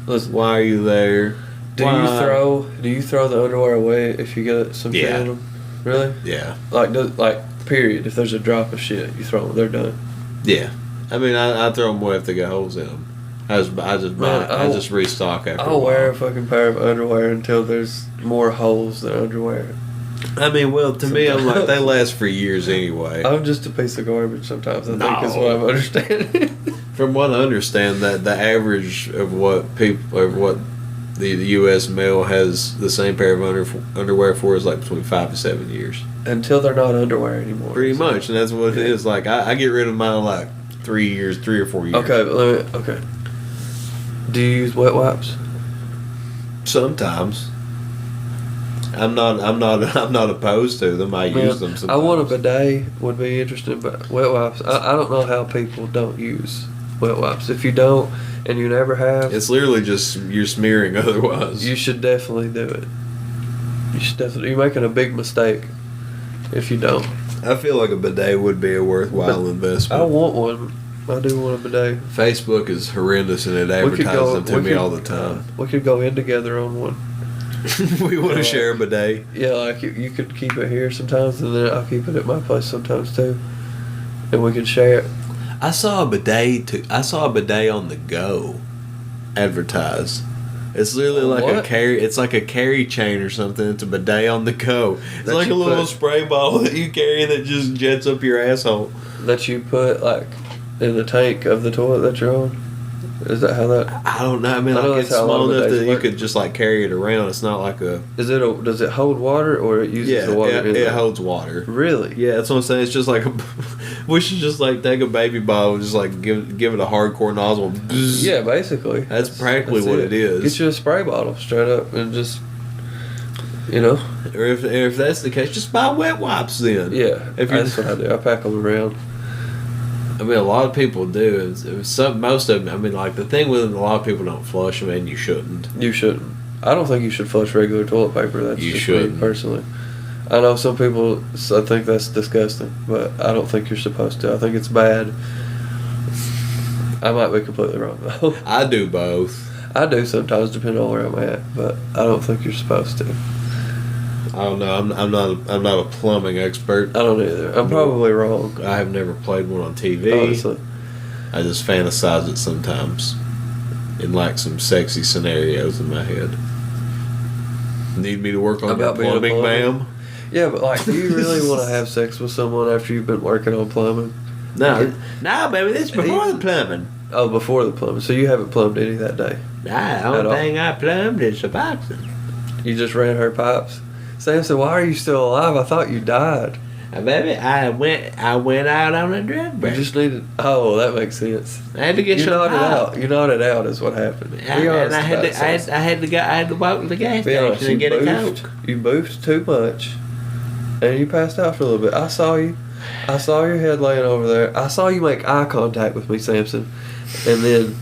listen, why are you there? Do you throw the underwear away if you get some shit in them? Really? Yeah. Like, period. If there's a drop of shit, you throw them. They're done. Yeah. I mean, I throw them away if they got holes in them. I just restock after. I'll wear a fucking pair of underwear until there's more holes than underwear. I mean, well, to me, I'm like, they last for years anyway. I'm just a piece of garbage sometimes. I think is what I'm understanding. From what I understand, that the average of what the U.S. male has the same pair of underwear for is like between 5 to 7 years. Until they're not underwear anymore. Pretty much, and that's what it is. Like, I get rid of mine like 3 or 4 years. Okay, but do you use wet wipes? Sometimes. I'm not opposed to them. I use them sometimes. I want a bidet would be interesting, but wet wipes, I don't know how people don't use wet wipes. If you don't and you never have, it's literally just you're smearing otherwise. You should definitely do it. You're making a big mistake if you don't. I feel like a bidet would be a worthwhile investment. I want one. I do want a bidet. Facebook is horrendous and it advertises them to me all the time. We could go in together on one. We want to share a bidet. Yeah, like you could keep it here sometimes, and then I'll keep it at my place sometimes too, and we can share it. I saw a bidet on the go advertised. It's literally like What? a carry. It's like a carry chain or something. It's a bidet on the go. It's That like a you little put- spray bottle that you carry that just jets up your asshole. That you put like in the tank of the toilet that you're on. Is that how that? I don't know. I mean, I know like that's it's how a lot small of enough bidets that you work. could just like carry it around. It's not like a. Does it hold water or it uses the water? it holds water. Really? Yeah, that's what I'm saying. It's just like we should just like take a baby bottle, and just like give it a hardcore nozzle. Bzz. Yeah, basically. That's practically what it is. Get you a spray bottle straight up and just, you know. Or if that's the case, just buy wet wipes then. Yeah, If you're- that's what I do. I pack them around. I mean, a lot of people do. Most of them. I mean, like the thing with them, a lot of people don't flush them, and you shouldn't. You shouldn't. I don't think you should flush regular toilet paper. That's You just shouldn't. me personally. I know some people think that's disgusting, but I don't think you're supposed to. I think it's bad. I might be completely wrong though. I do both. I do sometimes, depending on where I'm at, but I don't think you're supposed to. I don't know. I'm not a plumbing expert. I don't either. I'm probably wrong. I have never played one on TV. Honestly, I just fantasize it sometimes in like some sexy scenarios in my head. Need me to work on About your being a plumbing, plumber? ma'am? yeah, but like, do you really want to have sex with someone after you've been working on plumbing? No, baby. This is before the plumbing. Oh, before the plumbing, so you haven't plumbed any that day. Nah, the At all. only thing I plumbed is Suboxone. You just ran her pipes. Samson, why are you still alive? I thought you died. Baby, I went out on a drug You break. just needed. Oh, that makes sense. I had to get You some nodded pop. out. You nodded out is what happened. Be honest. I about it, Samson. had to walk to the gas Be honest. station and get a boofed. Coke. You boofed too much, and you passed out for a little bit. I saw you. I saw your head laying over there. I saw you make eye contact with me, Samson, and then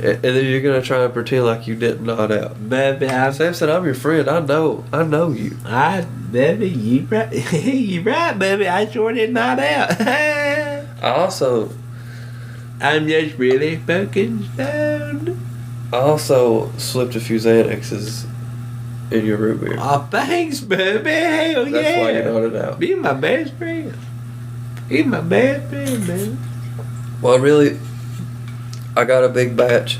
you're gonna try and pretend like you didn't nod out. Baby, Samson, I'm your friend. I know you. baby, you right, you right, baby. I sure did not out. I also I'm just really fucking stoned. slipped a few Xanaxes in your root beer. Oh, thanks, baby. Hell That's yeah. why you nodded out. Be my best friend. Be my best friend, baby. Well, really, I got a big batch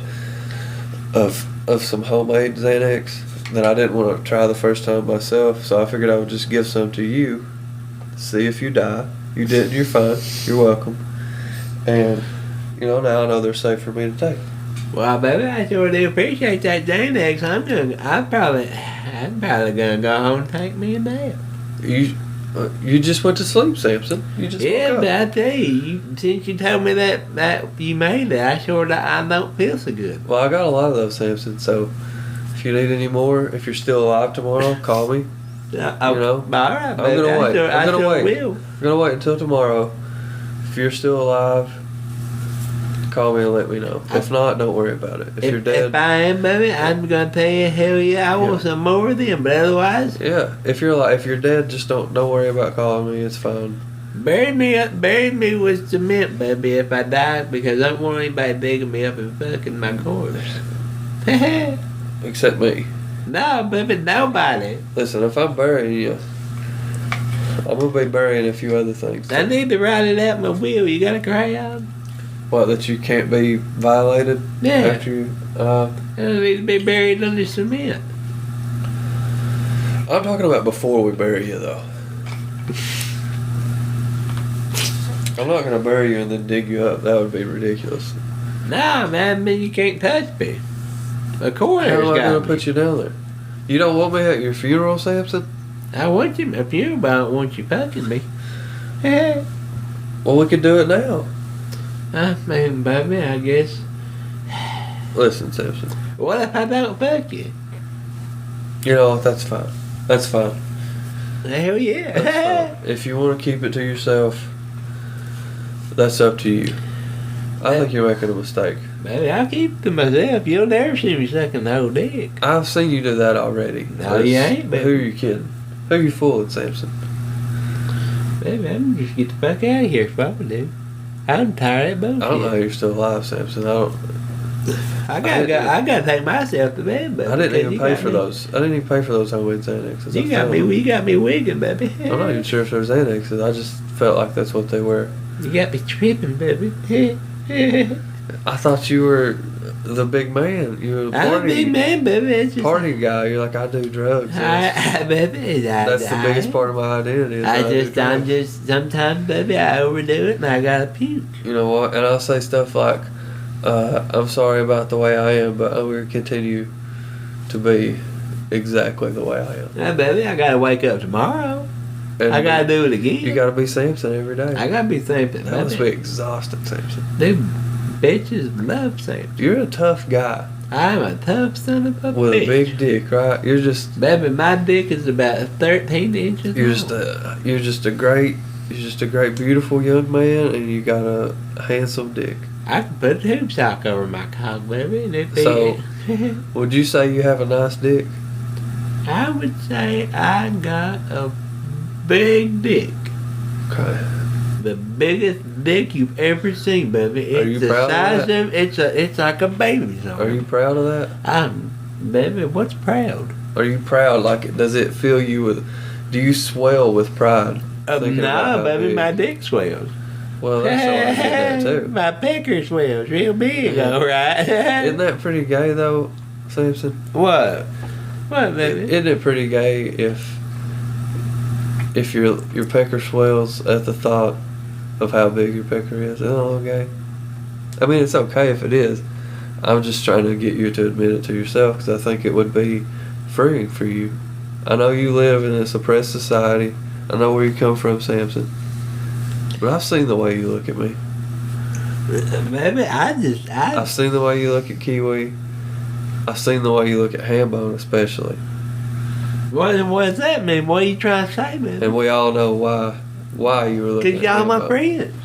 of some homemade Xanax that I didn't want to try the first time myself, so I figured I would just give some to you, see if you die. You didn't, you're fine. You're welcome. And, now I know they're safe for me to take. Well, baby, I sure do appreciate that Xanax. I'm probably gonna go home and take me a nap. You just went to sleep, Sampson. You just Yeah, woke but up. I tell you, since you told me that you made it, I don't feel so good. Well, I got a lot of those, Sampson, so if you need any more, if you're still alive tomorrow, call me. All right, I'm baby. gonna wait. I I'm gonna sure wait. will. I'm gonna wait until tomorrow. If you're still alive, call me and let me know. If not, don't worry about it. If you're dead, If I am, baby, I'm gonna tell you, hell yeah, I want some more of them. But otherwise, yeah. If you're dead, just don't worry about calling me. It's fine. bury me with cement, baby, if I die, because I don't want anybody digging me up and fucking my corpse. Except me. No, baby, nobody. Listen, if I'm burying you, I'm gonna be burying a few other things. I need to write it out in my will. You got a crayon? What, that you can't be violated Yeah. after you? I need to be buried under cement. I'm talking about before we bury you, though. I'm not gonna bury you and then dig you up. That would be ridiculous. Nah, man, I mean, you can't touch me. The coroner's How am I got gonna me. put you down there? You don't want me at your funeral, Sampson? I want you at my funeral, but I don't want you fucking me. Well, we could do it now. I mean, baby, I guess. Listen, Sampson. What if I don't fuck you? You know what? That's fine. That's fine. Hell yeah. That's fine. If you want to keep it to yourself, that's up to you. I think you're making a mistake. Baby, I'll keep it to myself. You'll never see me sucking the whole dick. I've seen you do that already. No, you ain't, baby. Who are you kidding? Who are you fooling, Sampson? Baby, I'm just get the fuck out of here if I would do. I'm tired of that I don't know how bullshit. you're still alive, Sampson. I gotta take myself to bed, baby. I didn't even because pay you for got me- those. I didn't even pay for those homemade Xanaxes. You got me wigging, baby. I'm not even sure if they're Xanaxes. I just felt like that's what they were. You got me tripping, baby. I thought you were the big man. You were the I'm a party, big man, baby. It's just, party guy. You're like, I do drugs. That's the biggest part of my identity. Is I'm just, sometimes, baby, I overdo it and I gotta puke. You know what? And I'll say stuff like, I'm sorry about the way I am, but I'm going to continue to be exactly the way I am. Yeah, baby, I gotta wake up tomorrow. And I gotta do it again. You got to be Sampson every day. I gotta be Sampson. That must be exhausting, Sampson. Dude, bitches love Sampson. You're a tough guy. I'm a tough son of a bitch. With a big dick, right? You're just... Baby, my dick is about 13 inches You're long. just a great, beautiful young man, and you got a handsome dick. I can put a tube sock over my cock, baby, and it So, would you say you have a nice dick? I would say I got a big dick. Okay. The biggest dick you've ever seen, baby. Are It's you the proud of size that? of it's like a baby's arm. Are you proud of that? Baby, what's proud? Are you proud? Like, does it fill you with... Do you swell with pride? thinking about No, how baby, big? my dick swells. Well, that's all I get that too. My pecker swells real big, Yeah. all right. Isn't that pretty gay though, Sampson? What? What, baby? Isn't it pretty gay if your pecker swells at the thought of how big your pecker is? Isn't that a little gay? I mean, it's okay if it is. I'm just trying to get you to admit it to yourself because I think it would be freeing for you. I know you live in a suppressed society. I know where you come from, Sampson. But I've seen the way you look at me. Baby, I've seen the way you look at Kiwi. I've seen the way you look at Hambone, especially. What does that mean? What are you trying to say, baby? And we all know why you were looking at Because y'all my Hambone. friends.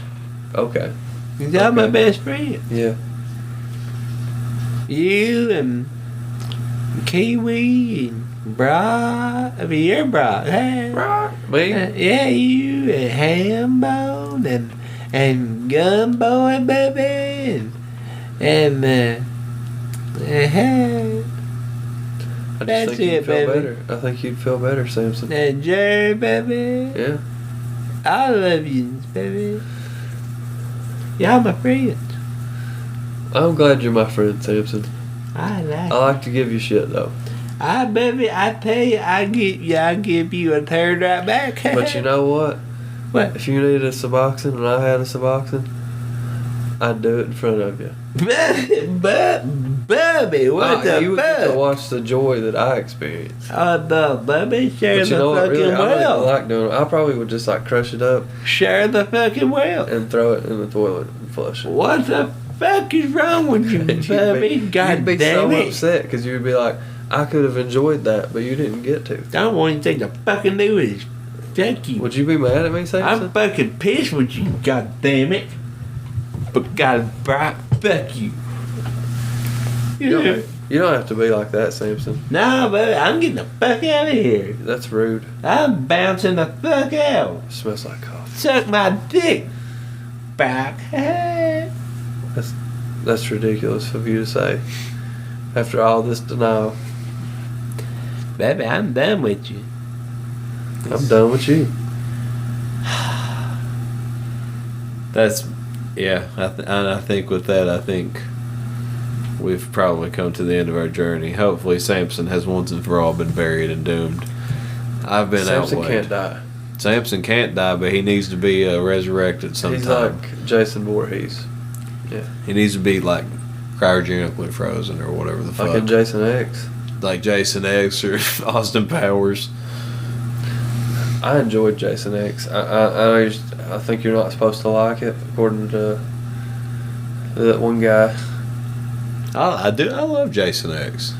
Okay. Because y'all my Okay. best friends. Yeah. You and Kiwi and Brock. I mean, you're Brock. Hey. Me? Yeah, you and Hambone and Gumbo, baby. And hey. I just That's think you'd it, feel baby. better. I think you'd feel better, Sampson. And Jerry, baby. Yeah. I love you, baby. Y'all my friends. I'm glad you're my friend, Sampson. I like I like to give you shit though. baby, I tell you, I give you a third right back. But you know what? What? If you needed a Suboxone and I had a Suboxone, I'd do it in front of you. Bubby, what the You would get to fuck? watch the joy that I experience. Bubby, share But the you know what? fucking Really, I don't even well. like doing it. I probably would just like crush it up Share the fucking well. and throw it in the toilet and flush it. What the fuck is wrong with you, And Bubby? God you'd be damn so it. upset because you'd be like, I could have enjoyed that, but you didn't get to. I don't want anything to fucking do with it. Fuck you. Would you be mad at me, Sampson? I'm fucking pissed with you, god damn it. But god, Brock, fuck you. You don't have to be like that, Sampson. No, baby, I'm getting the fuck out of here. That's rude. I'm bouncing the fuck out. It smells like coffee. Suck my dick. Back. That's ridiculous of you to say. After all this denial, Baby, I'm done with you. I'm done with you. I think with that, I think we've probably come to the end of our journey. Hopefully, Sampson has once and for all been buried and doomed. I've been Sampson outweighed. can't die. Samson can't die, but he needs to be resurrected sometime. He's like Jason Voorhees. He needs to be like cryogenically frozen or whatever the fuck. Like in Jason X. Like Jason X or Austin Powers. I enjoyed Jason X. I think you're not supposed to like it, according to that one guy. I do. I love Jason X.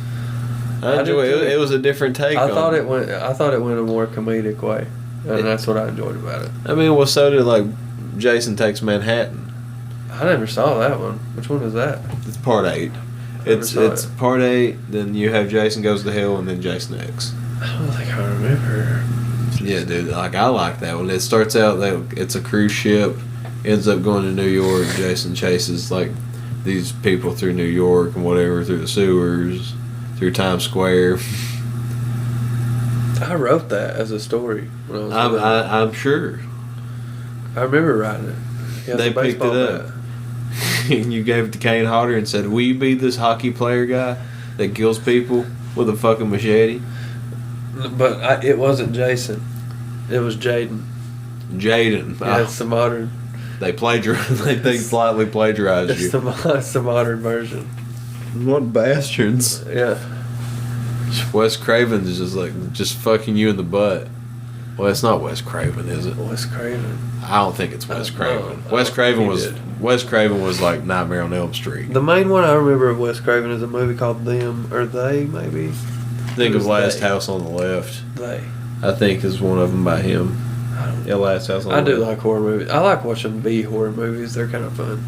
I I enjoy do it. too. It was a different take. I thought on it went a more comedic way, and that's what I enjoyed about it. I mean, well, so did like Jason Takes Manhattan. I never saw that one. Which one is that? It's part 8. It's saw it. part 8. Then you have Jason Goes to Hell, and then Jason X. I don't think I remember. Yeah, dude. Like I like that one. It starts out that it's a cruise ship, ends up going to New York. Jason chases like these people through New York and whatever, through the sewers, through Times Square. I wrote that as a story when I was little. I'm sure I remember writing it. He has they a picked it baseball up. bat. and you gave it to Kane Hodder and said, "Will you be this hockey player guy that kills people with a fucking machete?" But it wasn't Jason. It was Jaden. Jaden. Yeah, it's the modern. They slightly plagiarized you. It's the modern version. What bastards. Yeah. Wes Craven is just fucking you in the butt. Well, it's not Wes Craven, is it? Wes Craven. I don't think it's Wes Craven. No, Wes Craven was like Nightmare on Elm Street. The main one I remember of Wes Craven is a movie called Them or They, maybe. Think of Last House on the Left. They. I think is one of them by him. Yeah, Last House on the Left. I do like horror movies. I like watching B horror movies. They're kind of fun.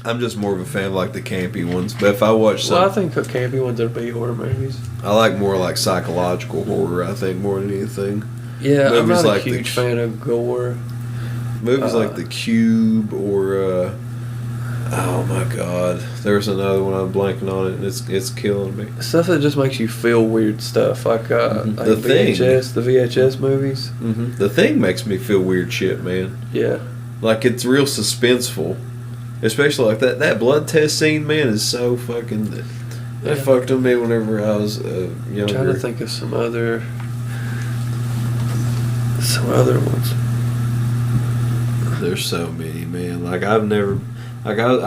I'm just more of a fan of like the campy ones. But if I watch some, I think the campy ones are B horror movies. I like more like psychological horror. I think more than anything. Yeah, movies I'm not like a huge fan of gore. Movies like The Cube or oh my god, there's another one I'm blanking on it. And it's killing me. Stuff that just makes you feel weird stuff, like like The Thing. the VHS movies. Mm-hmm. The Thing makes me feel weird shit, man. Yeah, like it's real suspenseful, especially like that blood test scene. Man, is so fucking. That fucked with me whenever I was younger. I'm trying to think of some other ones. There's so many, man. Like I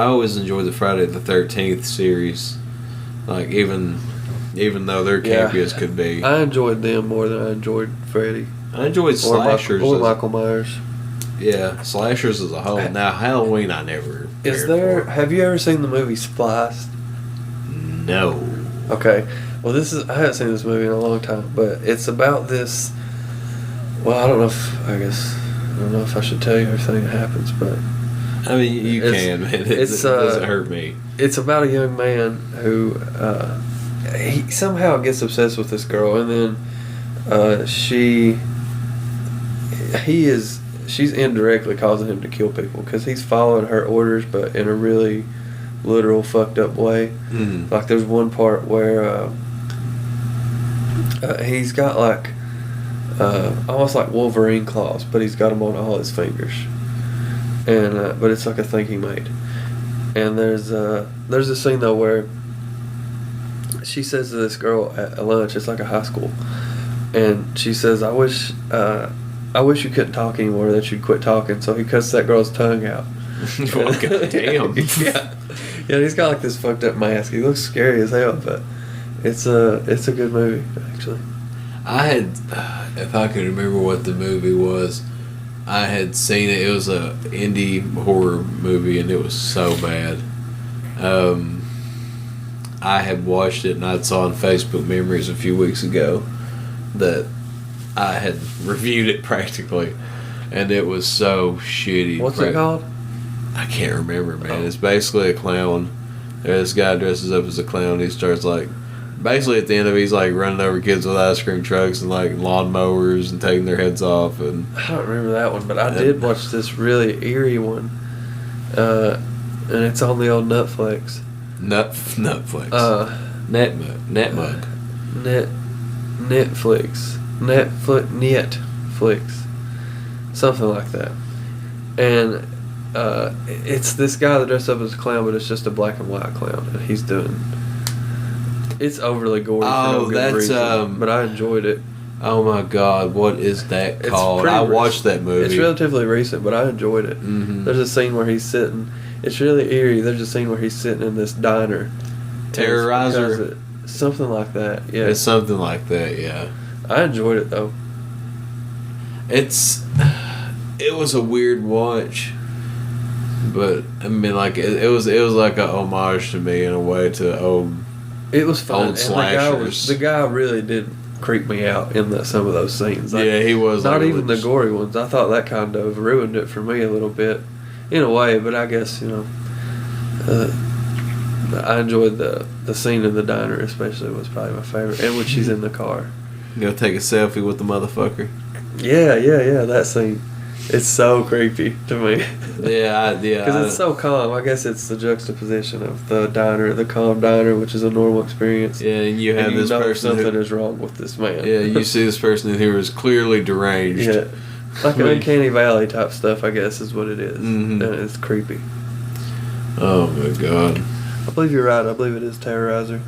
always enjoyed the Friday the 13th series. Like even though they're campy as could be, I enjoyed them more than I enjoyed Freddy. I enjoyed slashers or Michael Myers. Yeah, slashers as a whole. Now Halloween, I never. Have you ever seen the movie Spliced? No. Okay. Well, I haven't seen this movie in a long time, but it's about this. Well, I don't know if I should tell you everything that happens, but I mean, you can, man. It doesn't hurt me. It's about a young man who he somehow gets obsessed with this girl, and then she's indirectly causing him to kill people because he's following her orders, but in a really literal fucked up way. Mm. Like there's one part where he's got like almost like Wolverine claws, but he's got them on all his fingers, and but it's like a thing he made. And there's a scene though where she says to this girl at lunch, it's like a high school, and she says, I wish you couldn't talk anymore, that you'd quit talking. So he cuts that girl's tongue out. Oh, God damn. Yeah, he's got like this fucked up mask. He looks scary as hell, but it's a good movie actually. I had, if I could remember what the movie was, I had seen it. It was a indie horror movie, and it was so bad. I had watched it, and I saw on Facebook Memories a few weeks ago that I had reviewed it practically, and it was so shitty. What's it called? I can't remember, man. It's basically a clown. This guy dresses up as a clown. He starts like, basically at the end of it, he's like running over kids with ice cream trucks and like lawnmowers and taking their heads off. And I don't remember that one, but I did watch this really eerie one, and it's on the old Netflix. Netflix. Netflix, something like that. And it's this guy that dressed up as a clown, but it's just a black and white clown, and he's doing. It's overly gory for no good reason, but I enjoyed it. Oh my God, what is that called? I watched that movie. It's relatively recent, but I enjoyed it. Mm-hmm. There's a scene where he's sitting. It's really eerie. There's a scene where he's sitting in this diner. Terrorizer. Something like that. Yeah. It's something like that. Yeah. I enjoyed it though. It was a weird watch, but I mean, like it was like a homage to me in a way to old. It was fun. Old slashers. The guy really did creep me out in some of those scenes. Like, yeah, he was. Not like even the gory ones. I thought that kind of ruined it for me a little bit, in a way. But I guess I enjoyed the scene in the diner, especially was probably my favorite, and when she's in the car. Go take a selfie with the motherfucker. Yeah, that scene. It's so creepy to me. Yeah. Because it's so calm. I guess it's the juxtaposition of the diner, the calm diner, which is a normal experience. Yeah, and you have this person something is wrong with this man. Yeah, you see this person who is clearly deranged. Yeah, like an uncanny valley type stuff. I guess is what it is. Mm-hmm. And it's creepy. Oh my god. I believe you're right. I believe it is Terrorizer.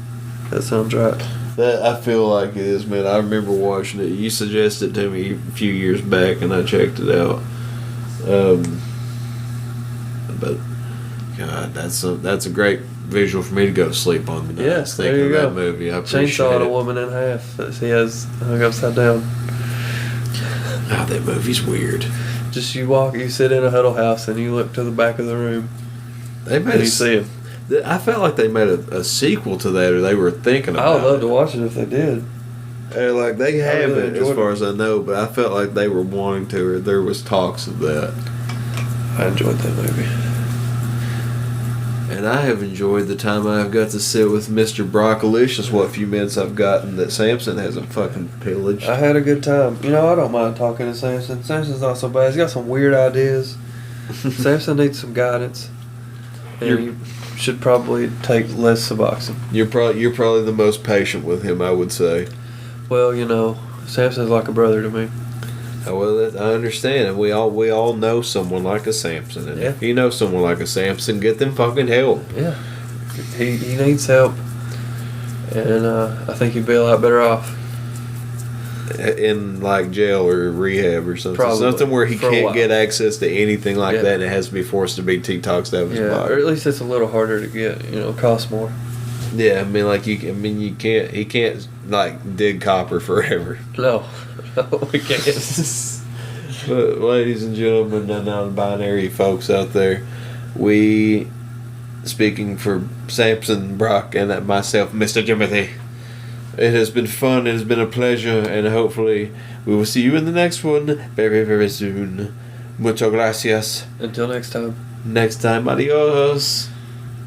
That sounds right. That I feel like it is, man. I remember watching it. You suggested it to me a few years back, and I checked it out. But God, that's a great visual for me to go to sleep on tonight. Yes, thinking there you of go. that movie. I appreciate Chainsawed a it. woman in half that he has hung upside down. Oh, that movie's weird. Just you sit in a huddle house and you look to the back of the room They made and you see him. I felt like they made a sequel to that, or they were thinking about I would love it. to watch it if they did. Like they I have really it as enjoyed far it. as I know, but I felt like they were wanting to, or there was talks of that. I enjoyed that movie. And I have enjoyed the time I've got to sit with Mr. Brockolicious. What few minutes I've gotten that Sampson hasn't fucking pillaged. I had a good time. You know, I don't mind talking to Sampson. Sampson's not so bad. He's got some weird ideas. Sampson needs some guidance. And you should probably take less Suboxone. You're probably the most patient with him, I would say. Well, you know, Sampson's like a brother to me. Oh, well, I understand, and we all know someone like a Sampson. And if you know someone like a Sampson, get them fucking help. Yeah. He needs help. And I think he'd be a lot better off. In like jail or rehab or something. Probably. Something where he For a can't while. get access to anything like Yeah. that, and it has to be forced to be detoxed out of his Yeah, body. or at least it's a little harder to get. You know, costs more. Yeah, I mean, he can't like dig copper forever. No, we can't. But ladies and gentlemen, and non-binary folks out there, we, speaking for Sampson, Brock, and myself, Mr. Jimothy, it has been fun, it has been a pleasure, and hopefully we will see you in the next one very, very soon. Muchas gracias. Until next time. Next time, adios.